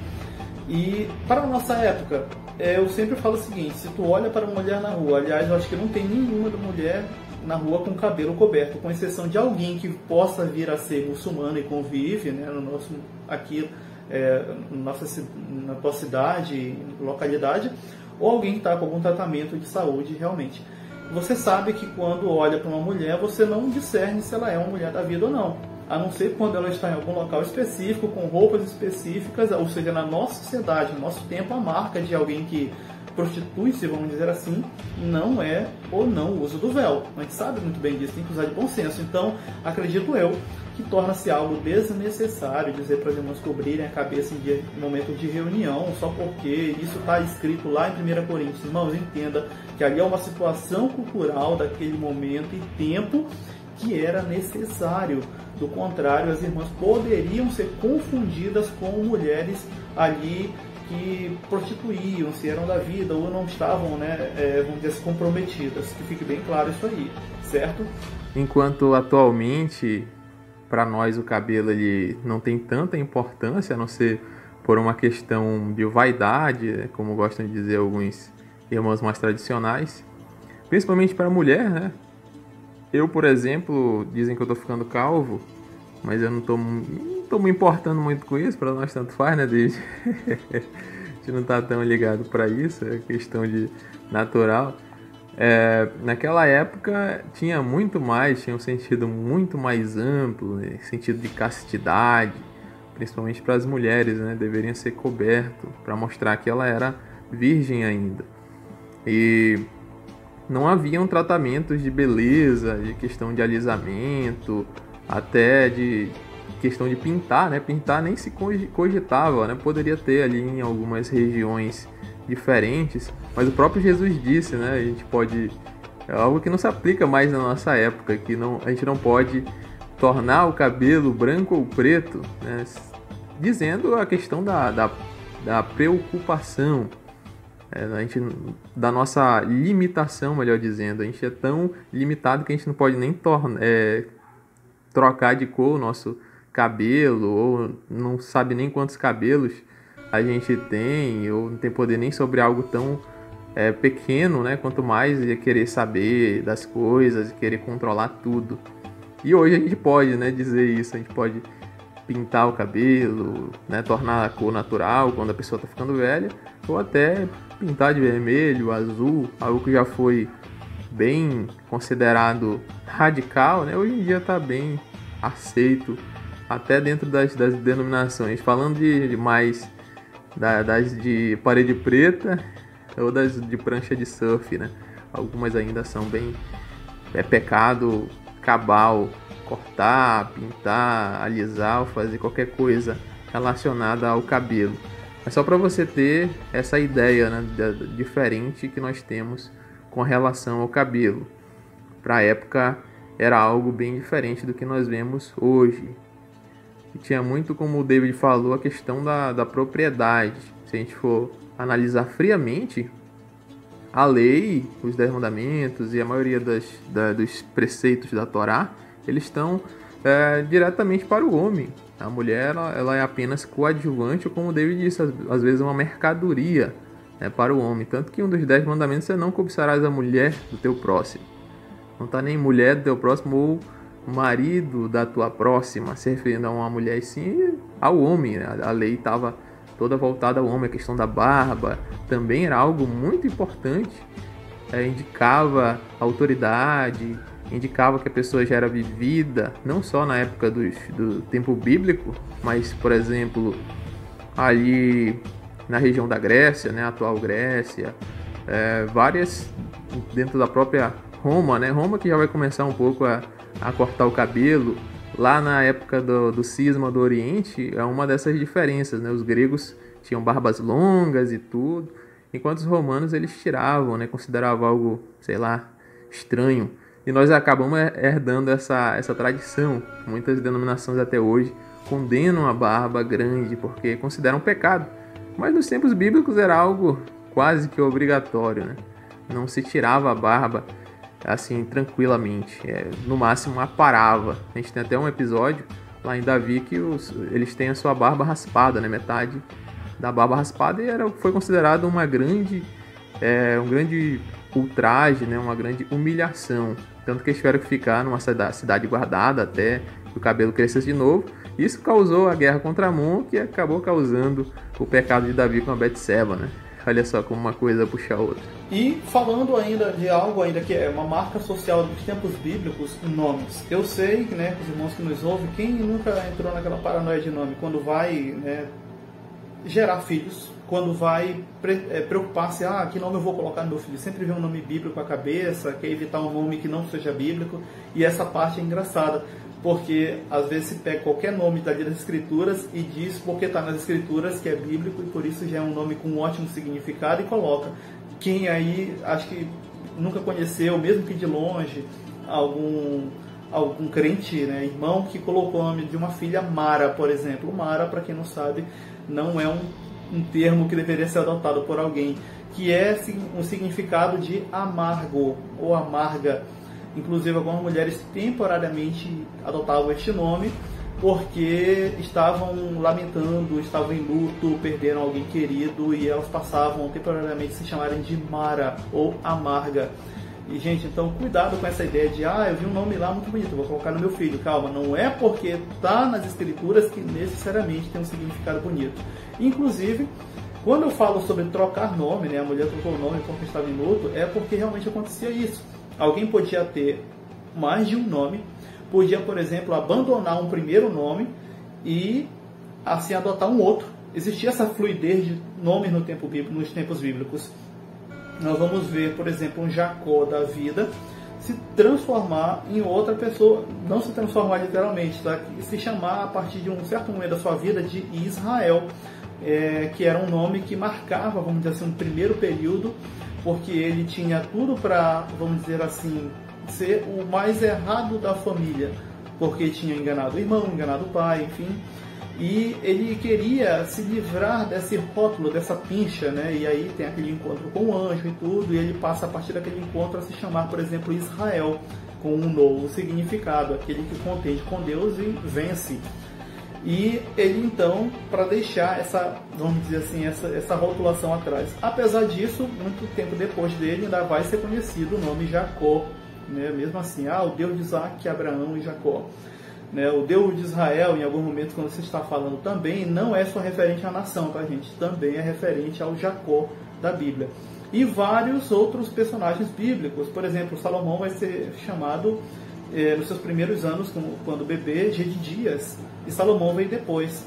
E para a nossa época, eu sempre falo o seguinte: se tu olha para uma mulher na rua, aliás, eu acho que não tem nenhuma mulher na rua com cabelo coberto, com exceção de alguém que possa vir a ser muçulmano e convive, né, no nosso, aqui na tua cidade, localidade, ou alguém que está com algum tratamento de saúde realmente. Você sabe que quando olha para uma mulher, você não discerne se ela é uma mulher da vida ou não, a não ser quando ela está em algum local específico, com roupas específicas, ou seja, na nossa sociedade, no nosso tempo, a marca de alguém que prostitui-se, vamos dizer assim, não é ou não o uso do véu. A gente sabe muito bem disso, tem que usar de bom senso. Então, acredito eu que torna-se algo desnecessário dizer para as irmãs cobrirem a cabeça em momento de reunião, só porque isso está escrito lá em 1 Coríntios. Irmãos, entenda que ali é uma situação cultural daquele momento e tempo que era necessário. Do contrário, as irmãs poderiam ser confundidas com mulheres ali que prostituíam, se eram da vida ou não estavam, né, vamos dizer, comprometidas. Que fique bem claro isso aí, certo? Enquanto atualmente, para nós, o cabelo ele não tem tanta importância, a não ser por uma questão de vaidade, como gostam de dizer alguns irmãos mais tradicionais, principalmente para a mulher, né? Eu, por exemplo, dizem que eu estou ficando calvo, mas eu não estou me importando muito com isso, para nós tanto faz, né, desde a gente não está tão ligado para isso, é questão de natural. Naquela época tinha um sentido muito mais amplo, né, sentido de castidade, principalmente para as mulheres, né, deveriam ser coberto para mostrar que ela era virgem ainda. E não haviam tratamentos de beleza, de questão de alisamento, até de questão de pintar, né? Pintar nem se cogitava, né? Poderia ter ali em algumas regiões diferentes, mas o próprio Jesus disse, né? A gente pode... É algo que não se aplica mais na nossa época, que a gente não pode tornar o cabelo branco ou preto, né? Dizendo a questão da preocupação, da nossa limitação, melhor dizendo. A gente é tão limitado que a gente não pode nem trocar de cor o nosso cabelo, ou não sabe nem quantos cabelos a gente tem, ou não tem poder nem sobre algo tão pequeno, né? Quanto mais ia querer saber das coisas, querer controlar tudo. E hoje a gente pode, né, dizer isso, a gente pode pintar o cabelo, né, tornar a cor natural quando a pessoa está ficando velha, ou até pintar de vermelho, azul, algo que já foi bem considerado radical, né? Hoje em dia está bem aceito, até dentro das denominações. Falando das de parede preta ou das de prancha de surf, né? Algumas ainda são bem... É pecado cabal cortar, pintar, alisar ou fazer qualquer coisa relacionada ao cabelo. É só para você ter essa ideia, né, diferente que nós temos com relação ao cabelo. Para a época era algo bem diferente do que nós vemos hoje. E tinha muito, como o David falou, a questão da propriedade. Se a gente for analisar friamente, a lei, os 10 mandamentos e a maioria dos preceitos da Torá, eles estão diretamente para o homem. A mulher ela é apenas coadjuvante, ou como o David disse, às vezes uma mercadoria, né, para o homem. Tanto que um dos 10 mandamentos é: não cobiçarás a mulher do teu próximo. Não está nem mulher do teu próximo ou marido da tua próxima, se referindo a uma mulher, sim ao homem, né? A lei estava toda voltada ao homem. A questão da barba também era algo muito importante, indicava autoridade, indicava que a pessoa já era vivida, não só na época do tempo bíblico, mas, por exemplo, ali na região da Grécia, né, a atual Grécia, várias dentro da própria Roma, né, Roma que já vai começar um pouco a cortar o cabelo, lá na época do cisma do Oriente, é uma dessas diferenças, né? Os gregos tinham barbas longas e tudo, enquanto os romanos eles tiravam, né? Consideravam algo, sei lá, estranho. E nós acabamos herdando essa tradição. Muitas denominações até hoje condenam a barba grande porque consideram pecado. Mas nos tempos bíblicos era algo quase que obrigatório, né? Não se tirava a barba assim tranquilamente. No máximo aparava. A gente tem até um episódio lá em Davi que eles têm a sua barba raspada, né? Metade da barba raspada, e foi considerado um grande ultraje, né? Uma grande humilhação. Tanto que eles tiveram que ficar numa cidade guardada até que o cabelo crescesse de novo. Isso causou a guerra contra Amon, que acabou causando o pecado de Davi com a Betseba, né? Olha só como uma coisa puxa a outra. E falando ainda de algo ainda que é uma marca social dos tempos bíblicos, nomes. Eu sei, né, os irmãos que nos ouvem, quem nunca entrou naquela paranoia de nome, quando vai, né, gerar filhos, quando vai preocupar-se, que nome eu vou colocar no meu filho? Sempre vê um nome bíblico à cabeça, quer evitar um nome que não seja bíblico, e essa parte é engraçada, porque às vezes se pega qualquer nome das Escrituras e diz porque está nas Escrituras que é bíblico e por isso já é um nome com um ótimo significado e coloca. Quem aí acho que nunca conheceu, mesmo que de longe, algum crente, né, irmão, que colocou o nome de uma filha Mara, por exemplo. Mara, para quem não sabe, não é um termo que deveria ser adotado por alguém, que é um significado de amargo ou amarga. Inclusive, algumas mulheres temporariamente adotavam este nome porque estavam lamentando, estavam em luto, perderam alguém querido e elas passavam temporariamente a se chamarem de Mara ou Amarga. E, gente, então cuidado com essa ideia de eu vi um nome lá muito bonito, vou colocar no meu filho. Calma, não é porque está nas Escrituras que necessariamente tem um significado bonito. Inclusive, quando eu falo sobre trocar nome, né, a mulher trocou o nome porque estava em luto, é porque realmente acontecia isso. Alguém podia ter mais de um nome, podia, por exemplo, abandonar um primeiro nome e assim adotar um outro. Existia essa fluidez de nomes nos tempos bíblicos. Nós vamos ver, por exemplo, um Jacó da vida se transformar em outra pessoa, não se transformar literalmente, tá? Se chamar a partir de um certo momento da sua vida de Israel, que era um nome que marcava, vamos dizer assim, um primeiro período, porque ele tinha tudo para, vamos dizer assim, ser o mais errado da família, porque tinha enganado o irmão, enganado o pai, enfim, e ele queria se livrar desse rótulo, dessa pincha, né? E aí tem aquele encontro com o anjo e tudo, e ele passa a partir daquele encontro a se chamar, por exemplo, Israel, com um novo significado, aquele que contende com Deus e vence. E ele então, para deixar essa, vamos dizer assim, essa rotulação atrás. Apesar disso, muito tempo depois dele ainda vai ser conhecido o nome Jacó, né? Mesmo assim, o Deus de Isaac, Abraão e Jacó. Né? O Deus de Israel, em algum momento, quando você está falando também, não é só referente à nação, tá, gente? Também é referente ao Jacó da Bíblia. E vários outros personagens bíblicos. Por exemplo, Salomão vai ser chamado, nos seus primeiros anos, quando bebê, Gedidias. E Salomão veio depois.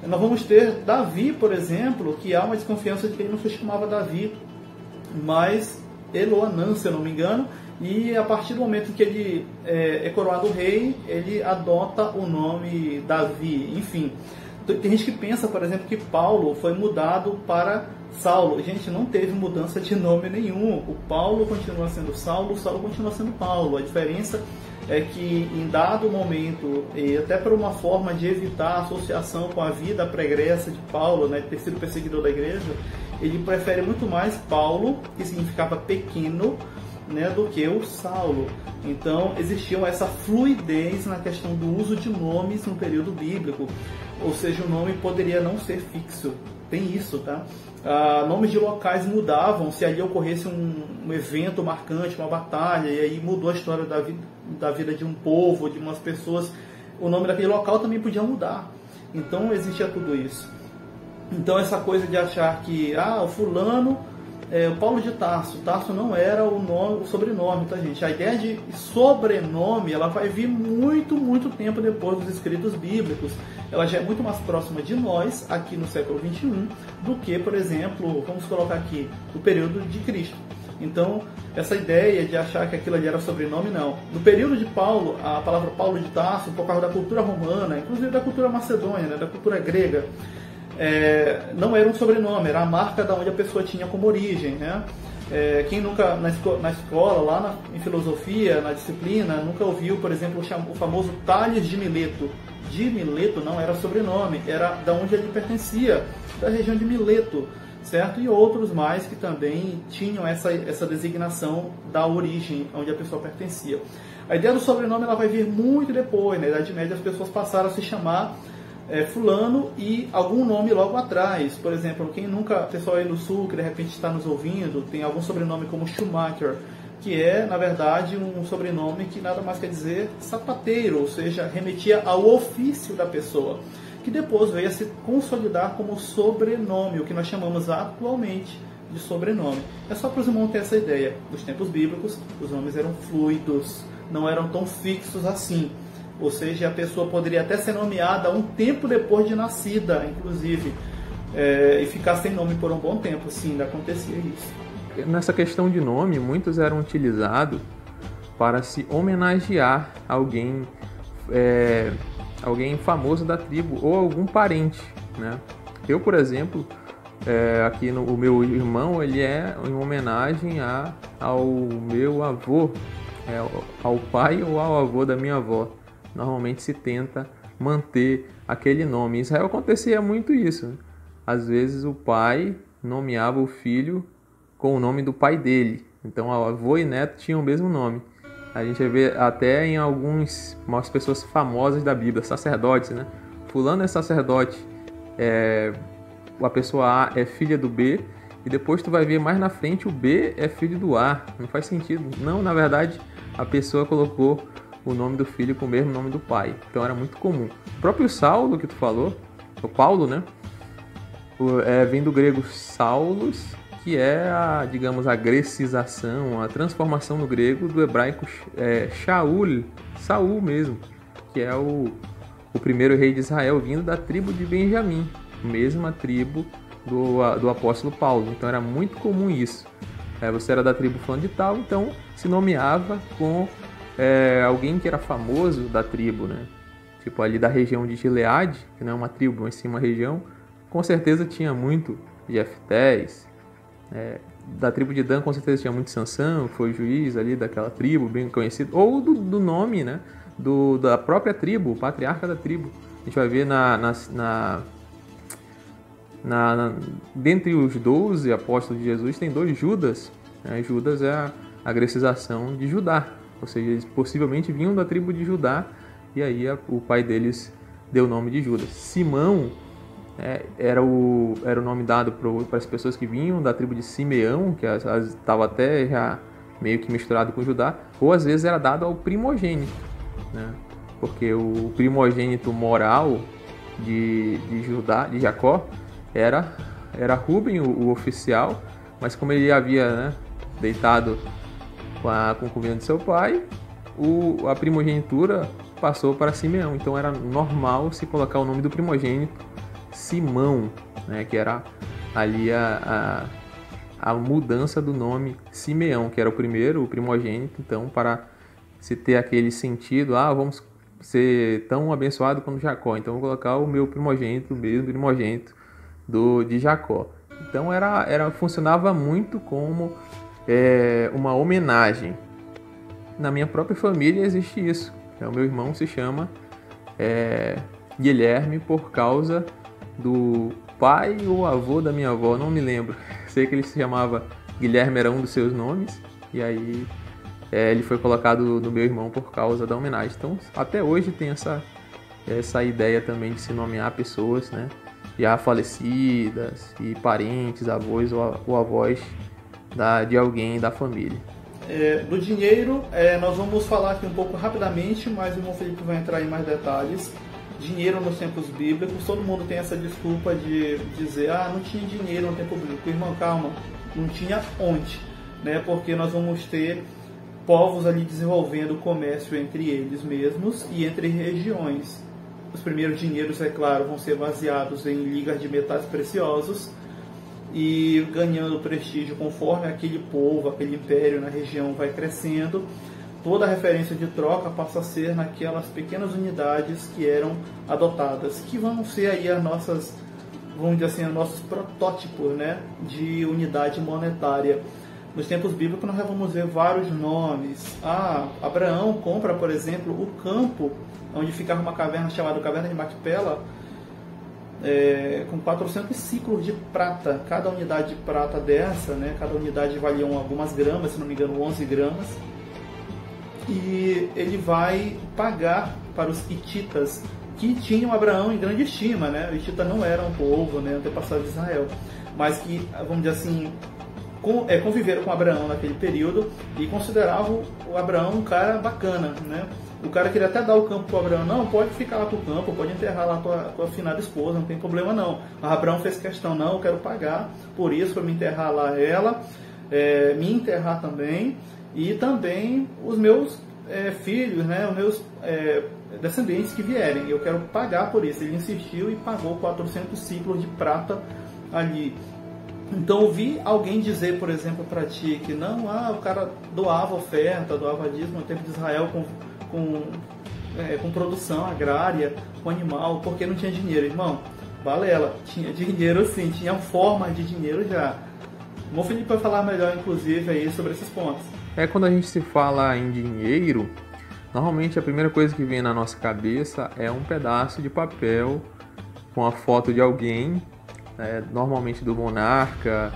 Nós vamos ter Davi, por exemplo, que há uma desconfiança de que ele não se chamava Davi, mas Eloanã, se eu não me engano, e a partir do momento que ele é coroado rei, ele adota o nome Davi, enfim. Tem gente que pensa, por exemplo, que Paulo foi mudado para Saulo. Gente, não teve mudança de nome nenhum. O Paulo continua sendo Saulo, o Saulo continua sendo Paulo. A diferença é que em dado momento, e até por uma forma de evitar a associação com a vida pregressa de Paulo, né, ter sido perseguidor da igreja, ele prefere muito mais Paulo, que significava pequeno, né, do que o Saulo. Então existia essa fluidez na questão do uso de nomes no período bíblico, ou seja, o nome poderia não ser fixo. Tem isso, tá? Nomes de locais mudavam se ali ocorresse um evento marcante, uma batalha, e aí mudou a história da vida de um povo, de umas pessoas. O nome daquele local também podia mudar. Então existia tudo isso. Então essa coisa de achar que o fulano o Paulo de Tarso. Tarso não era o sobrenome, tá, gente? A ideia de sobrenome, ela vai vir muito, muito tempo depois dos escritos bíblicos. Ela já é muito mais próxima de nós, aqui no século XXI, do que, por exemplo, vamos colocar aqui, o período de Cristo. Então, essa ideia de achar que aquilo ali era sobrenome, não. No período de Paulo, a palavra Paulo de Tarso, por causa da cultura romana, inclusive da cultura macedônia, né, da cultura grega, não era um sobrenome, era a marca da onde a pessoa tinha como origem, né? Quem nunca, na escola, lá em filosofia, na disciplina, nunca ouviu, por exemplo, o famoso Tales de Mileto. De Mileto não era sobrenome, era da onde ele pertencia, da região de Mileto, certo? E outros mais que também tinham essa designação da origem, onde a pessoa pertencia. A ideia do sobrenome ela vai vir muito depois. Na Idade Média as pessoas passaram a se chamar fulano e algum nome logo atrás. Por exemplo, quem nunca, pessoal aí no sul que de repente está nos ouvindo, tem algum sobrenome como Schumacher, que é, na verdade, um sobrenome que nada mais quer dizer sapateiro, ou seja, remetia ao ofício da pessoa, que depois veio a se consolidar como sobrenome, o que nós chamamos atualmente de sobrenome. É só para os irmãos ter essa ideia. Nos tempos bíblicos, os nomes eram fluidos, não eram tão fixos assim. Ou seja, a pessoa poderia até ser nomeada um tempo depois de nascida, inclusive, e ficar sem nome por um bom tempo. Sim, ainda acontecia isso. Nessa questão de nome, muitos eram utilizados para se homenagear alguém famoso da tribo ou algum parente, né? Eu, por exemplo, aqui o meu irmão, ele é em homenagem ao meu avô, ao pai ou ao avô da minha avó. Normalmente se tenta manter aquele nome. Em Israel acontecia muito isso. Às vezes o pai nomeava o filho com o nome do pai dele. Então avô e neto tinham o mesmo nome. A gente vê até em algumas pessoas famosas da Bíblia, sacerdotes, né? Fulano é sacerdote, a pessoa A é filha do B, e depois tu vai ver mais na frente o B é filho do A. Não faz sentido. Não, na verdade, a pessoa colocou o nome do filho com o mesmo nome do pai. Então era muito comum. O próprio Saulo que tu falou, o Paulo, né? Vem do grego Saulos, que é digamos, a grecização, a transformação no grego do hebraico Shaul, Saul mesmo, que é o primeiro rei de Israel, vindo da tribo de Benjamim, mesma tribo do apóstolo Paulo. Então era muito comum isso. Você era da tribo fulano de tal, então se nomeava com alguém que era famoso da tribo, né? Tipo ali da região de Gileade, que não é uma tribo, mas sim uma região, com certeza tinha muito Jeftés. Da tribo de Dan, com certeza tinha muito Sansão, foi juiz ali daquela tribo, bem conhecido, ou do nome, né? Da própria tribo, o patriarca da tribo. A gente vai ver dentre os 12 apóstolos de Jesus, tem 2 Judas. Judas é a grecização de Judá, ou seja, eles possivelmente vinham da tribo de Judá, e aí o pai deles deu o nome de Judas. Simão era o nome dado para as pessoas que vinham da tribo de Simeão, que estava até já meio que misturado com Judá, ou às vezes era dado ao primogênito, né? Porque o primogênito moral de Jacó, era Rúben, o oficial, mas como ele havia, né, deitado com a concubina de seu pai, a primogenitura passou para Simeão. Então era normal se colocar o nome do primogênito Simão, né, que era ali a mudança do nome Simeão, que era o primogênito. Então, para se ter aquele sentido, vamos ser tão abençoado como Jacó, então vou colocar o meu primogênito, o mesmo primogênito de Jacó. Então funcionava muito como uma homenagem. Na minha própria família existe isso. O meu irmão se chama Guilherme por causa do pai ou avô da minha avó, não me lembro. Sei que ele se chamava Guilherme, era um dos seus nomes, e aí ele foi colocado no meu irmão por causa da homenagem. Então até hoje tem essa ideia também de se nomear pessoas, né, já falecidas, e parentes, avós ou avós de alguém da família. Do dinheiro, nós vamos falar aqui um pouco rapidamente, mas o irmão Felipe vai entrar em mais detalhes. Dinheiro nos tempos bíblicos, todo mundo tem essa desculpa de dizer, não tinha dinheiro no tempo bíblico. Irmão, calma, não tinha onde, né? Porque nós vamos ter povos ali desenvolvendo comércio entre eles mesmos e entre regiões. Os primeiros dinheiros, é claro, vão ser baseados em ligas de metais preciosos, e ganhando prestígio conforme aquele povo, aquele império na região vai crescendo. Toda a referência de troca passa a ser naquelas pequenas unidades que eram adotadas, que vão ser aí as nossas, vamos dizer assim, os nossos protótipos, né, de unidade monetária. Nos tempos bíblicos nós vamos ver vários nomes. Abraão compra, por exemplo, o campo onde ficava uma caverna chamada Caverna de Macpela, com 400 ciclos de prata. Cada unidade de prata dessa, né, cada unidade valia algumas gramas, se não me engano 11 gramas. E ele vai pagar para os hititas, que tinham Abraão em grande estima, né? Os hititas não eram um povo, né, antepassado de Israel, mas que, vamos dizer assim, conviveram com Abraão naquele período e consideravam o Abraão um cara bacana, né? O cara queria até dar o campo para o Abraão. Não, pode ficar lá pro campo, pode enterrar lá a tua afinada esposa, não tem problema não. Mas Abraão fez questão, não, eu quero pagar por isso, para me enterrar lá ela, me enterrar também, e também os meus filhos, né, os meus descendentes que vierem, eu quero pagar por isso. Ele insistiu e pagou 400 ciclos de prata ali. Então eu vi alguém dizer, por exemplo, para ti que não, o cara doava oferta, doava dízimo no tempo de Israel com produção agrária, com animal, porque não tinha dinheiro. Irmão, balela, tinha dinheiro sim, tinha forma de dinheiro já. O Felipe vai falar melhor, inclusive, aí sobre esses pontos. Quando a gente se fala em dinheiro, normalmente a primeira coisa que vem na nossa cabeça é um pedaço de papel com a foto de alguém, normalmente do monarca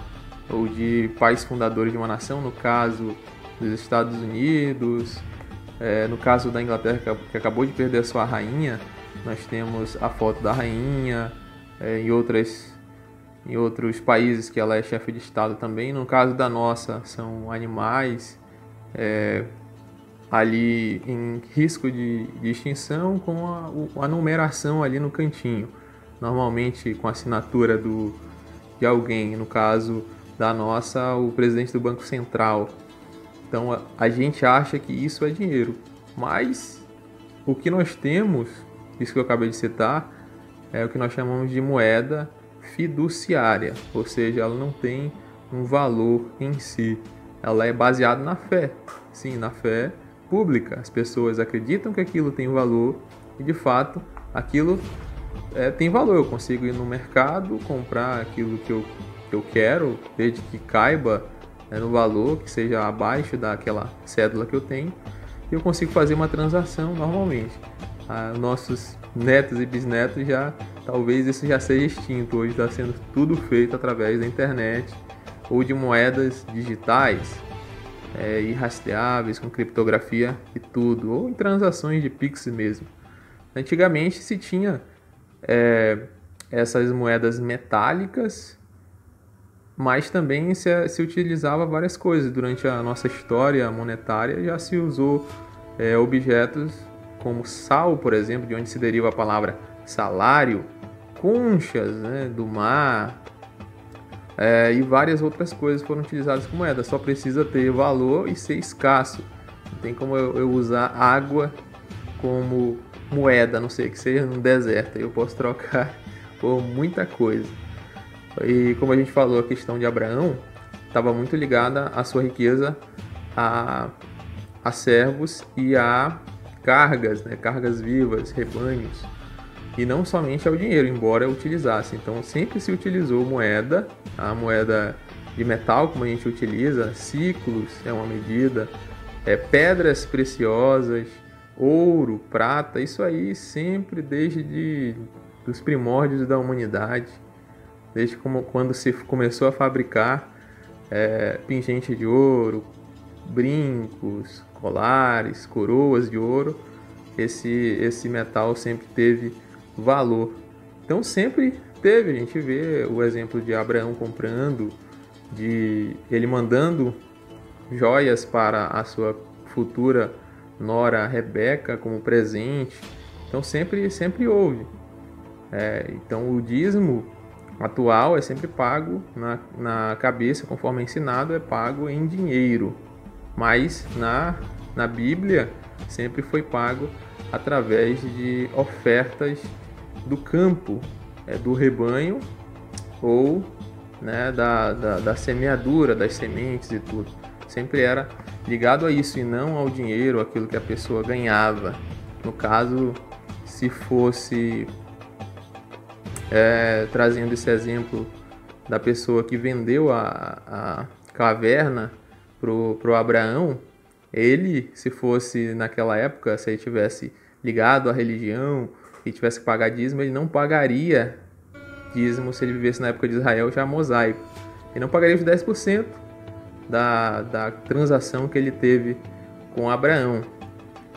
ou de pais fundadores de uma nação, no caso dos Estados Unidos, no caso da Inglaterra, que acabou de perder a sua rainha, nós temos a foto da rainha, em outros países que ela é chefe de Estado também. No caso da nossa, são animais ali em risco de extinção, com a numeração ali no cantinho, normalmente com a assinatura de alguém, no caso da nossa, o presidente do Banco Central. Então a gente acha que isso é dinheiro, mas o que nós temos, isso que eu acabei de citar, é o que nós chamamos de moeda fiduciária, ou seja, ela não tem um valor em si, ela é baseada na fé, sim, na fé pública. As pessoas acreditam que aquilo tem valor e de fato aquilo tem valor. Eu consigo ir no mercado, comprar aquilo que eu quero, desde que caiba no valor, que seja abaixo daquela cédula que eu tenho, e eu consigo fazer uma transação normalmente. Nossos netos e bisnetos talvez isso já seja extinto. Hoje está sendo tudo feito através da internet ou de moedas digitais e rastreáveis, com criptografia e tudo, ou em transações de Pix mesmo. Antigamente se tinha essas moedas metálicas, mas também se utilizava várias coisas. Durante a nossa história monetária já se usou objetos como sal, por exemplo, de onde se deriva a palavra salário, conchas, né, do mar, e várias outras coisas foram utilizadas como moeda. Só precisa ter valor e ser escasso. Não tem como eu usar água como moeda, a não ser que seja no deserto. Eu posso trocar por muita coisa. E como a gente falou, a questão de Abraão estava muito ligada à sua riqueza, a servos e a cargas, né? Cargas vivas, rebanhos, e não somente ao dinheiro, embora utilizasse. Então sempre se utilizou moeda, a moeda de metal como a gente utiliza, ciclos é uma medida, pedras preciosas, ouro, prata, isso aí sempre desde os primórdios da humanidade, desde quando se começou a fabricar pingente de ouro, brincos, colares, coroas de ouro, esse metal sempre teve valor. Então sempre teve, a gente vê o exemplo de Abraão comprando, de ele mandando joias para a sua futura nora Rebeca como presente. Então sempre houve. Então o dízimo atual é sempre pago na cabeça, conforme é ensinado, é pago em dinheiro. Mas na Bíblia sempre foi pago através de ofertas do campo, do rebanho ou né, da semeadura, das sementes e tudo. Sempre era ligado a isso e não ao dinheiro, aquilo que a pessoa ganhava. No caso, se fosse trazendo esse exemplo da pessoa que vendeu a caverna pro Abraão, ele, se fosse naquela época, se ele tivesse ligado à religião e tivesse que pagar dízimo, ele não pagaria dízimo se ele vivesse na época de Israel já mosaico. Ele não pagaria os 10% da transação que ele teve com Abraão,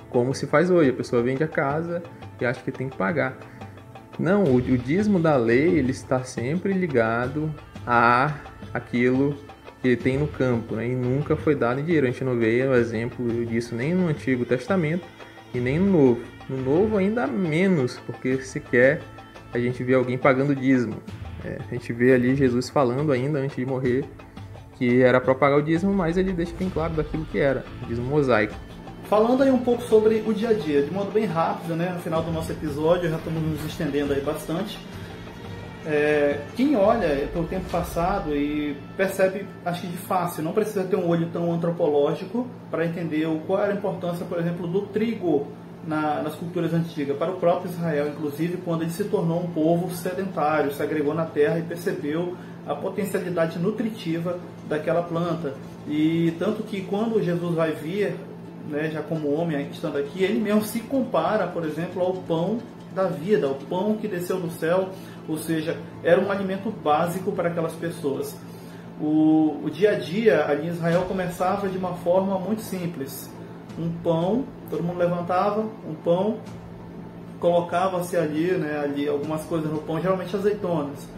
como se faz hoje. A pessoa vende a casa e acha que tem que pagar. Não, o dízimo da lei, ele está sempre ligado a aquilo que ele tem no campo, né? E nunca foi dado em dinheiro. A gente não vê o exemplo disso nem no Antigo Testamento e nem no Novo. No Novo ainda menos, porque sequer a gente vê alguém pagando dízimo. A gente vê ali Jesus falando ainda antes de morrer que era para pagar o dízimo, mas ele deixa bem claro daquilo que era, o dízimo mosaico. Falando aí um pouco sobre o dia a dia, de modo bem rápido, né? No final do nosso episódio, já estamos nos estendendo aí bastante. Quem olha para o tempo passado e percebe, acho que de fácil, não precisa ter um olho tão antropológico para entender qual era a importância, por exemplo, do trigo nas culturas antigas, para o próprio Israel, inclusive, quando ele se tornou um povo sedentário, se agregou na terra e percebeu a potencialidade nutritiva daquela planta. E tanto que quando Jesus vai vir, né, já como homem estando aqui, ele mesmo se compara, por exemplo, ao pão da vida, ao pão que desceu do céu, ou seja, era um alimento básico para aquelas pessoas. O dia a dia ali em Israel começava de uma forma muito simples. Um pão, todo mundo levantava, um pão, colocava-se ali, né, ali algumas coisas no pão, geralmente azeitonas.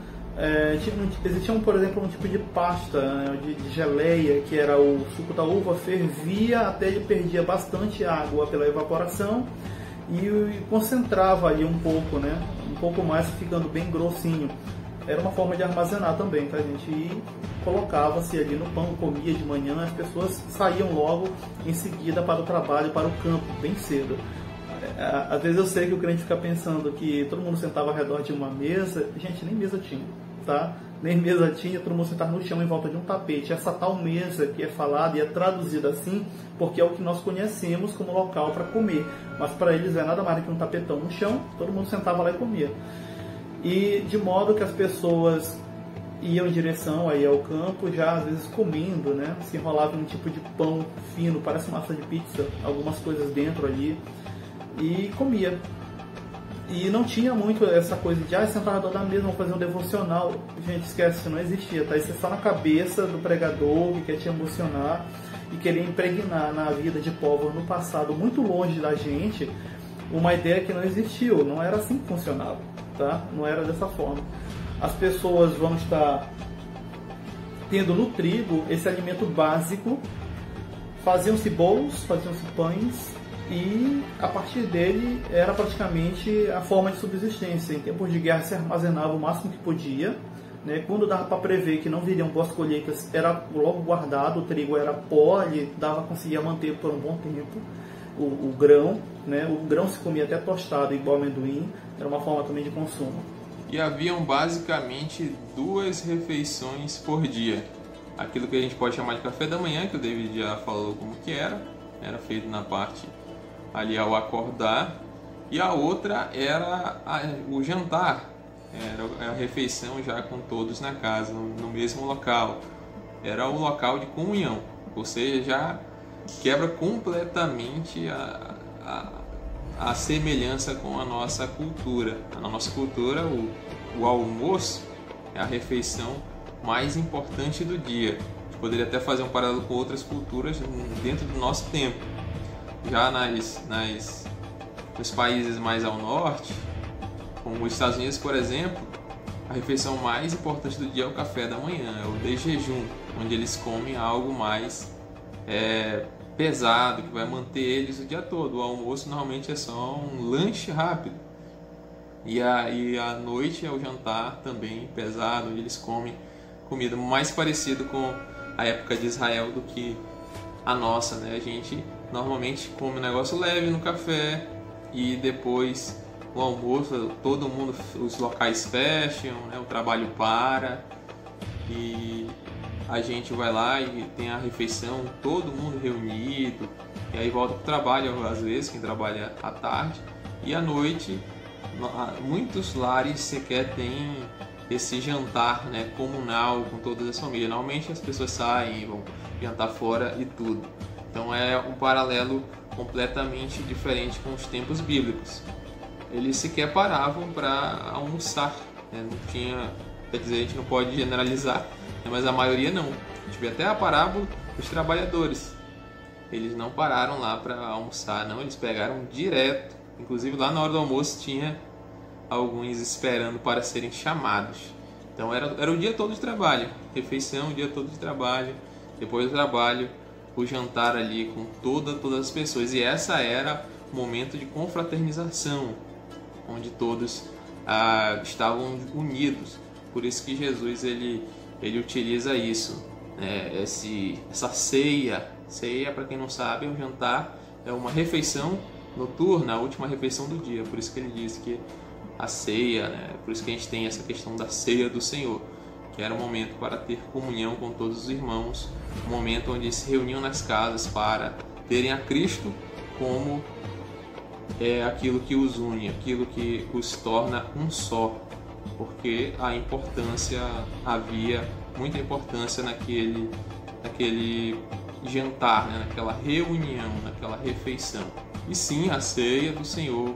Existia, por exemplo, um tipo de pasta, né, de geleia, que era o suco da uva, fervia até ele perdia bastante água pela evaporação e concentrava ali um pouco, né, um pouco mais, ficando bem grossinho. Era uma forma de armazenar também, tá, gente? E colocava-se ali no pão, comia de manhã, as pessoas saíam logo em seguida para o trabalho, para o campo, bem cedo. Às vezes eu sei que o crente fica pensando que todo mundo sentava ao redor de uma mesa. Gente, nem mesa tinha, tá? Nem mesa tinha, todo mundo sentava no chão em volta de um tapete. Essa tal mesa que é falada e é traduzida assim, porque é o que nós conhecemos como local para comer. Mas para eles é nada mais do que um tapetão no chão, todo mundo sentava lá e comia. E de modo que as pessoas iam em direção aí ao campo, já às vezes comendo, né? Se enrolava em um tipo de pão fino, parece massa de pizza, algumas coisas dentro ali, e comia. E não tinha muito essa coisa de sentar ao redor da mesa, vamos fazer um devocional. Gente, esquece, isso não existia, tá? Isso é só na cabeça do pregador que quer te emocionar e querer impregnar na vida de povos no passado, muito longe da gente, uma ideia que não existiu. Não era assim que funcionava, tá? Não era dessa forma. As pessoas vão estar tendo no trigo esse alimento básico, faziam-se bolos, faziam-se pães, e a partir dele era praticamente a forma de subsistência. Em tempos de guerra se armazenava o máximo que podia, né? Quando dava para prever que não viriam boas colheitas, era logo guardado, o trigo era pó, ele conseguia manter por um bom tempo o grão, né? O grão se comia até tostado, igual amendoim, era uma forma também de consumo. E haviam basicamente 2 refeições por dia. Aquilo que a gente pode chamar de café da manhã, que o David já falou como que era feito na parte ali ao acordar, e a outra era o jantar, era a refeição já com todos na casa, no mesmo local. Era o local de comunhão, ou seja, já quebra completamente a semelhança com a nossa cultura. Na nossa cultura, o almoço é a refeição mais importante do dia. A gente poderia até fazer um paralelo com outras culturas dentro do nosso tempo. Já nos países mais ao norte, como os Estados Unidos, por exemplo, a refeição mais importante do dia é o café da manhã, é o de jejum, onde eles comem algo mais pesado, que vai manter eles o dia todo. O almoço normalmente é só um lanche rápido. E à noite é o jantar também pesado, onde eles comem comida mais parecida com a época de Israel do que a nossa, né? A gente normalmente come um negócio leve no café e depois o almoço, todo mundo, os locais fecham, né? O trabalho para e a gente vai lá e tem a refeição, todo mundo reunido, e aí volta para o trabalho, às vezes, quem trabalha à tarde, e à noite, muitos lares sequer têm esse jantar, né, comunal com todas as famílias. Normalmente as pessoas saem, vão jantar fora e tudo. Então é um paralelo completamente diferente com os tempos bíblicos. Eles sequer paravam para almoçar, né? Não tinha, quer dizer, a gente não pode generalizar, né? Mas a maioria não. A gente vê até a parábola dos trabalhadores. Eles não pararam lá para almoçar, não, eles pegaram direto. Inclusive lá na hora do almoço tinha alguns esperando para serem chamados. Então era o dia todo de trabalho, refeição, o dia todo de trabalho, depois do trabalho, o jantar ali com todas as pessoas. E essa era o momento de confraternização, onde todos estavam unidos. Por isso que Jesus ele utiliza isso, né? Essa ceia, para quem não sabe, é um jantar, é uma refeição noturna, a última refeição do dia. Por isso que ele diz que a ceia, né? Por isso que a gente tem essa questão da ceia do Senhor, que era um momento para ter comunhão com todos os irmãos, um momento onde se reuniam nas casas para terem a Cristo como aquilo que os une, aquilo que os torna um só, porque havia muita importância naquele jantar, né? Naquela reunião, naquela refeição. E sim, a ceia do Senhor,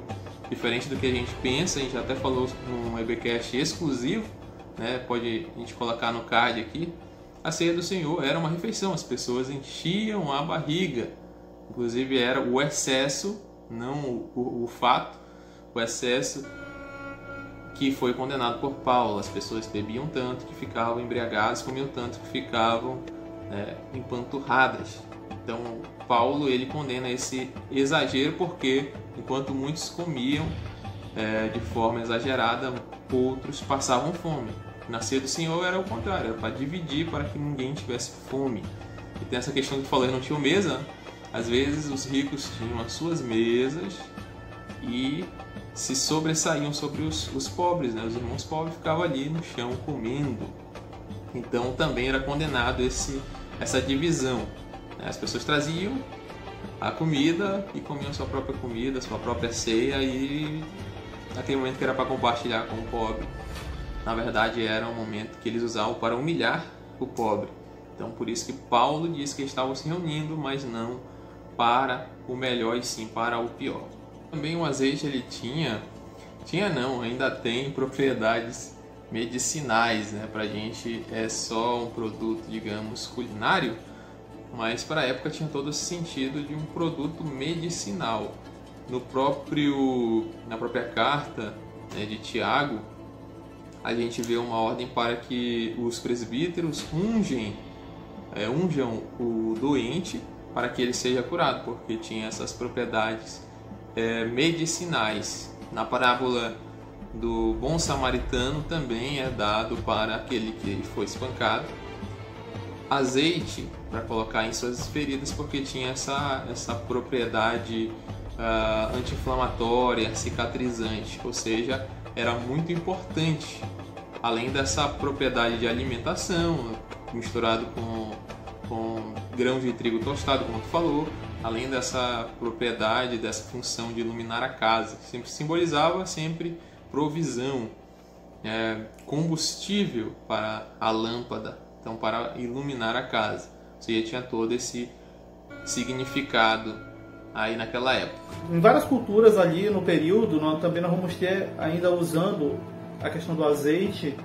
diferente do que a gente pensa, a gente até falou num EBcast exclusivo, né? Pode a gente colocar no card aqui. A ceia do Senhor era uma refeição, as pessoas enchiam a barriga, inclusive era o excesso, não o fato, o excesso que foi condenado por Paulo. As pessoas bebiam tanto que ficavam embriagadas, comiam tanto que ficavam empanturradas. Então Paulo ele condena esse exagero, porque enquanto muitos comiam de forma exagerada, outros passavam fome. Na ceia do Senhor era o contrário, era para dividir, para que ninguém tivesse fome. E tem essa questão que tu falou, não tinha mesa. Às vezes os ricos tinham as suas mesas e se sobressaíam sobre os pobres, né? Os irmãos pobres ficavam ali no chão comendo. Então também era condenado essa divisão, né? As pessoas traziam a comida e comiam sua própria comida, sua própria ceia, e naquele momento que era para compartilhar com o pobre, na verdade era um momento que eles usavam para humilhar o pobre. Então por isso que Paulo diz que estavam se reunindo, mas não para o melhor e sim para o pior. Também o azeite ele ainda tem propriedades medicinais, né? Pra gente é só um produto, digamos, culinário, mas para a época tinha todo esse sentido de um produto medicinal. Na própria carta, né, de Tiago, a gente vê uma ordem para que os presbíteros unjam o doente para que ele seja curado, porque tinha essas propriedades medicinais. Na parábola do bom samaritano também é dado para aquele que foi espancado azeite para colocar em suas feridas, porque tinha essa propriedade anti-inflamatória, cicatrizante, ou seja, era muito importante. Além dessa propriedade de alimentação, misturado com grãos de trigo tostado, como tu falou, além dessa propriedade, dessa função de iluminar a casa, que sempre simbolizava provisão, combustível para a lâmpada, então para iluminar a casa. Ou seja, tinha todo esse significado aí naquela época. Em várias culturas ali no período, nós vamos ter ainda usando a questão do azeite.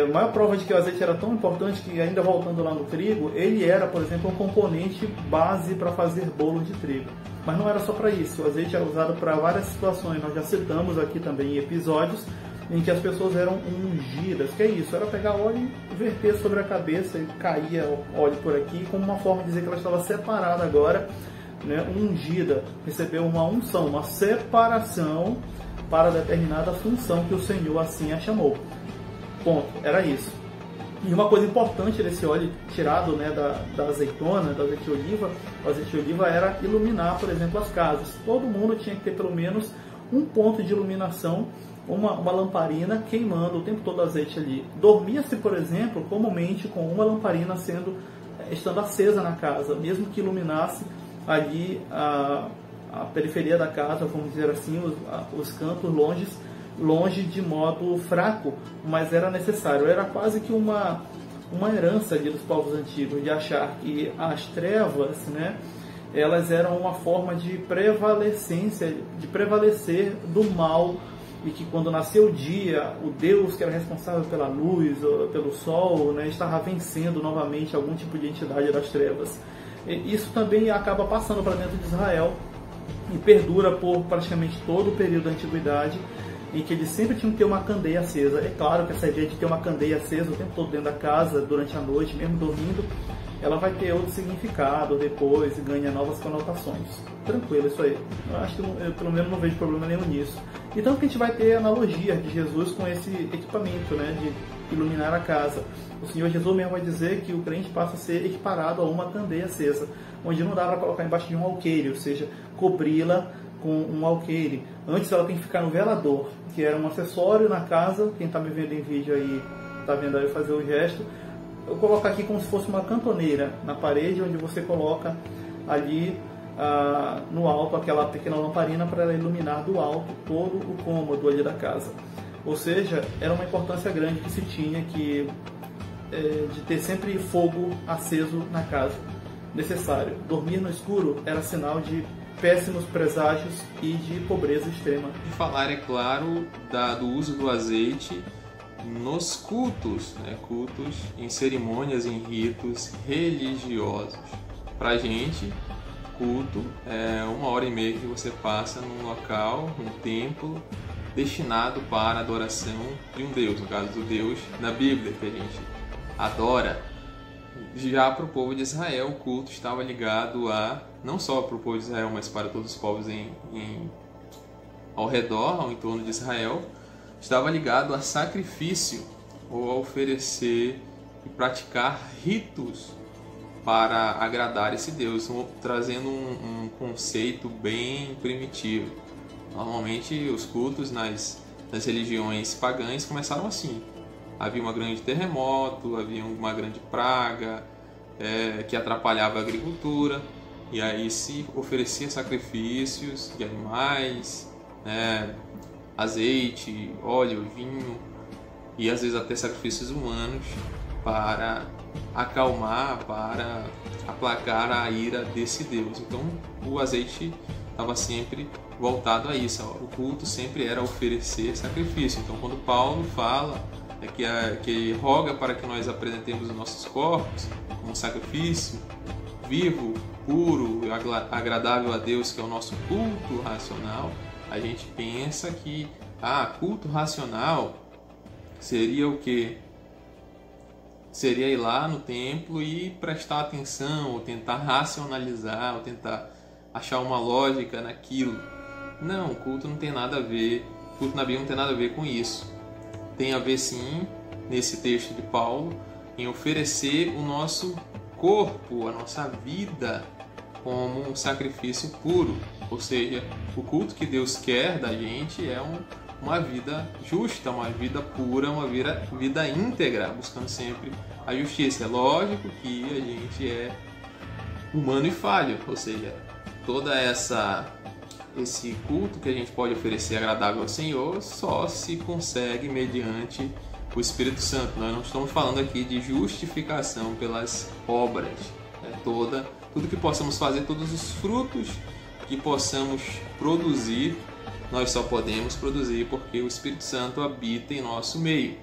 A maior prova de que o azeite era tão importante que, ainda voltando lá no trigo, ele era, por exemplo, um componente base para fazer bolo de trigo. Mas não era só para isso, o azeite era usado para várias situações. Nós já citamos aqui também em episódios em que as pessoas eram ungidas. Que é isso? Era pegar óleo e verter sobre a cabeça, e caía óleo por aqui, como uma forma de dizer que ela estava separada agora, né? Ungida, recebeu uma unção, uma separação para determinada função que o Senhor assim a chamou. Ponto, era isso. E uma coisa importante desse óleo tirado, né, da azeitona, da azeite de oliva, o azeite de oliva era iluminar, por exemplo, as casas. Todo mundo tinha que ter pelo menos um ponto de iluminação uma lamparina queimando o tempo todo azeite ali. Dormia-se, por exemplo, comumente com uma lamparina estando acesa na casa, mesmo que iluminasse ali a periferia da casa, vamos dizer assim, os cantos longe de modo fraco, mas era necessário. Era quase que uma herança ali dos povos antigos, de achar que as trevas, né, elas eram uma forma de prevalecer do mal, e que quando nasceu o dia, o Deus que era responsável pela luz, ou pelo sol, né, estava vencendo novamente algum tipo de entidade das trevas. E isso também acaba passando para dentro de Israel e perdura por praticamente todo o período da antiguidade, em que eles sempre tinham que ter uma candeia acesa. É claro que essa ideia de ter uma candeia acesa o tempo todo dentro da casa, durante a noite, mesmo dormindo, ela vai ter outro significado depois e ganha novas conotações. Tranquilo, isso aí. Eu acho que eu, pelo menos, não vejo problema nenhum nisso. Então que a gente vai ter a analogia de Jesus com esse equipamento, né, de iluminar a casa. O Senhor Jesus mesmo vai dizer que o crente passa a ser equiparado a uma candeia acesa, onde não dá para colocar embaixo de um alqueire, ou seja, cobri-la com um alqueire. Antes ela tem que ficar no velador, que era um acessório na casa. Quem está me vendo em vídeo aí, está vendo aí eu fazer o gesto. Eu vou colocar aqui como se fosse uma cantoneira na parede, onde você coloca ali no alto aquela pequena lamparina para ela iluminar do alto todo o cômodo ali da casa. Ou seja, era uma importância grande que se tinha de ter sempre fogo aceso na casa. Necessário. Dormir no escuro era sinal de péssimos preságios e de pobreza extrema. E falar, é claro, do uso do azeite nos cultos, né? Cultos em cerimônias, em ritos religiosos. Pra gente, culto é 1h30 que você passa num local, num templo, destinado para a adoração de um Deus, no caso do Deus da Bíblia, que a gente adora. Já para o povo de Israel, o culto estava ligado não só para o povo de Israel, mas para todos os povos ao redor, ao entorno de Israel, estava ligado a sacrifício, ou a oferecer e praticar ritos para agradar esse Deus, trazendo um conceito bem primitivo. Normalmente os cultos nas religiões pagãs começaram assim. Havia um grande terremoto, havia uma grande praga que atrapalhava a agricultura, e aí se oferecia sacrifícios de animais, né, azeite, óleo, vinho, e às vezes até sacrifícios humanos para acalmar, para aplacar a ira desse Deus. Então o azeite estava sempre voltado a isso. O culto sempre era oferecer sacrifício. Então quando Paulo fala que roga para que nós apresentemos os nossos corpos como um sacrifício vivo, puro, agradável a Deus, que é o nosso culto racional, a gente pensa que culto racional seria o quê? Seria ir lá no templo e prestar atenção, ou tentar racionalizar, ou tentar achar uma lógica naquilo. Não, culto não tem nada a ver, culto na Bíblia não tem nada a ver com isso. Tem a ver sim, nesse texto de Paulo, em oferecer o nosso corpo, a nossa vida, como um sacrifício puro. Ou seja, o culto que Deus quer da gente é uma vida justa, uma vida pura, uma vida íntegra, buscando sempre a justiça. É lógico que a gente é humano e falho, ou seja, toda esse culto que a gente pode oferecer agradável ao Senhor só se consegue mediante o Espírito Santo. Nós não estamos falando aqui de justificação pelas obras, né? Tudo que possamos fazer, todos os frutos que possamos produzir, nós só podemos produzir porque o Espírito Santo habita em nosso meio.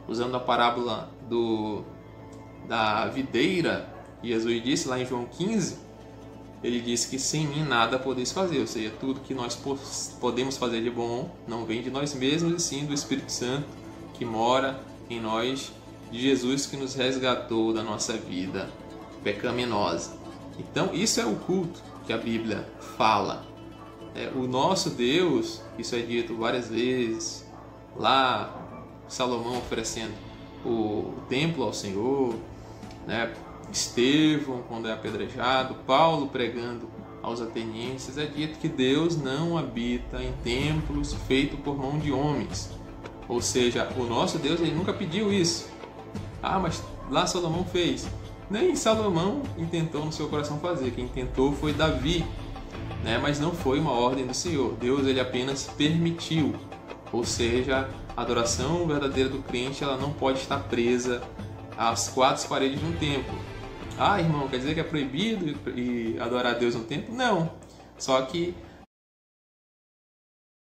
Usando a parábola da videira, Jesus disse lá em João 15, ele disse que sem mim nada podeis fazer, ou seja, tudo que nós podemos fazer de bom não vem de nós mesmos, e sim do Espírito Santo que mora em nós, de Jesus que nos resgatou da nossa vida pecaminosa. Então isso é o culto que a Bíblia fala. O nosso Deus, isso é dito várias vezes, lá Salomão oferecendo o templo ao Senhor, né? Estevão quando é apedrejado, Paulo pregando aos atenienses, é dito que Deus não habita em templos feitos por mão de homens. Ou seja, o nosso Deus, ele nunca pediu isso. Ah, mas lá Salomão fez. Nem Salomão intentou no seu coração fazer. Quem tentou foi Davi, né? Mas não foi uma ordem do Senhor. Deus, ele apenas permitiu. Ou seja, a adoração verdadeira do crente, ela não pode estar presa às quatro paredes de um templo. Ah, irmão, quer dizer que é proibido adorar a Deus no templo? Não. Só que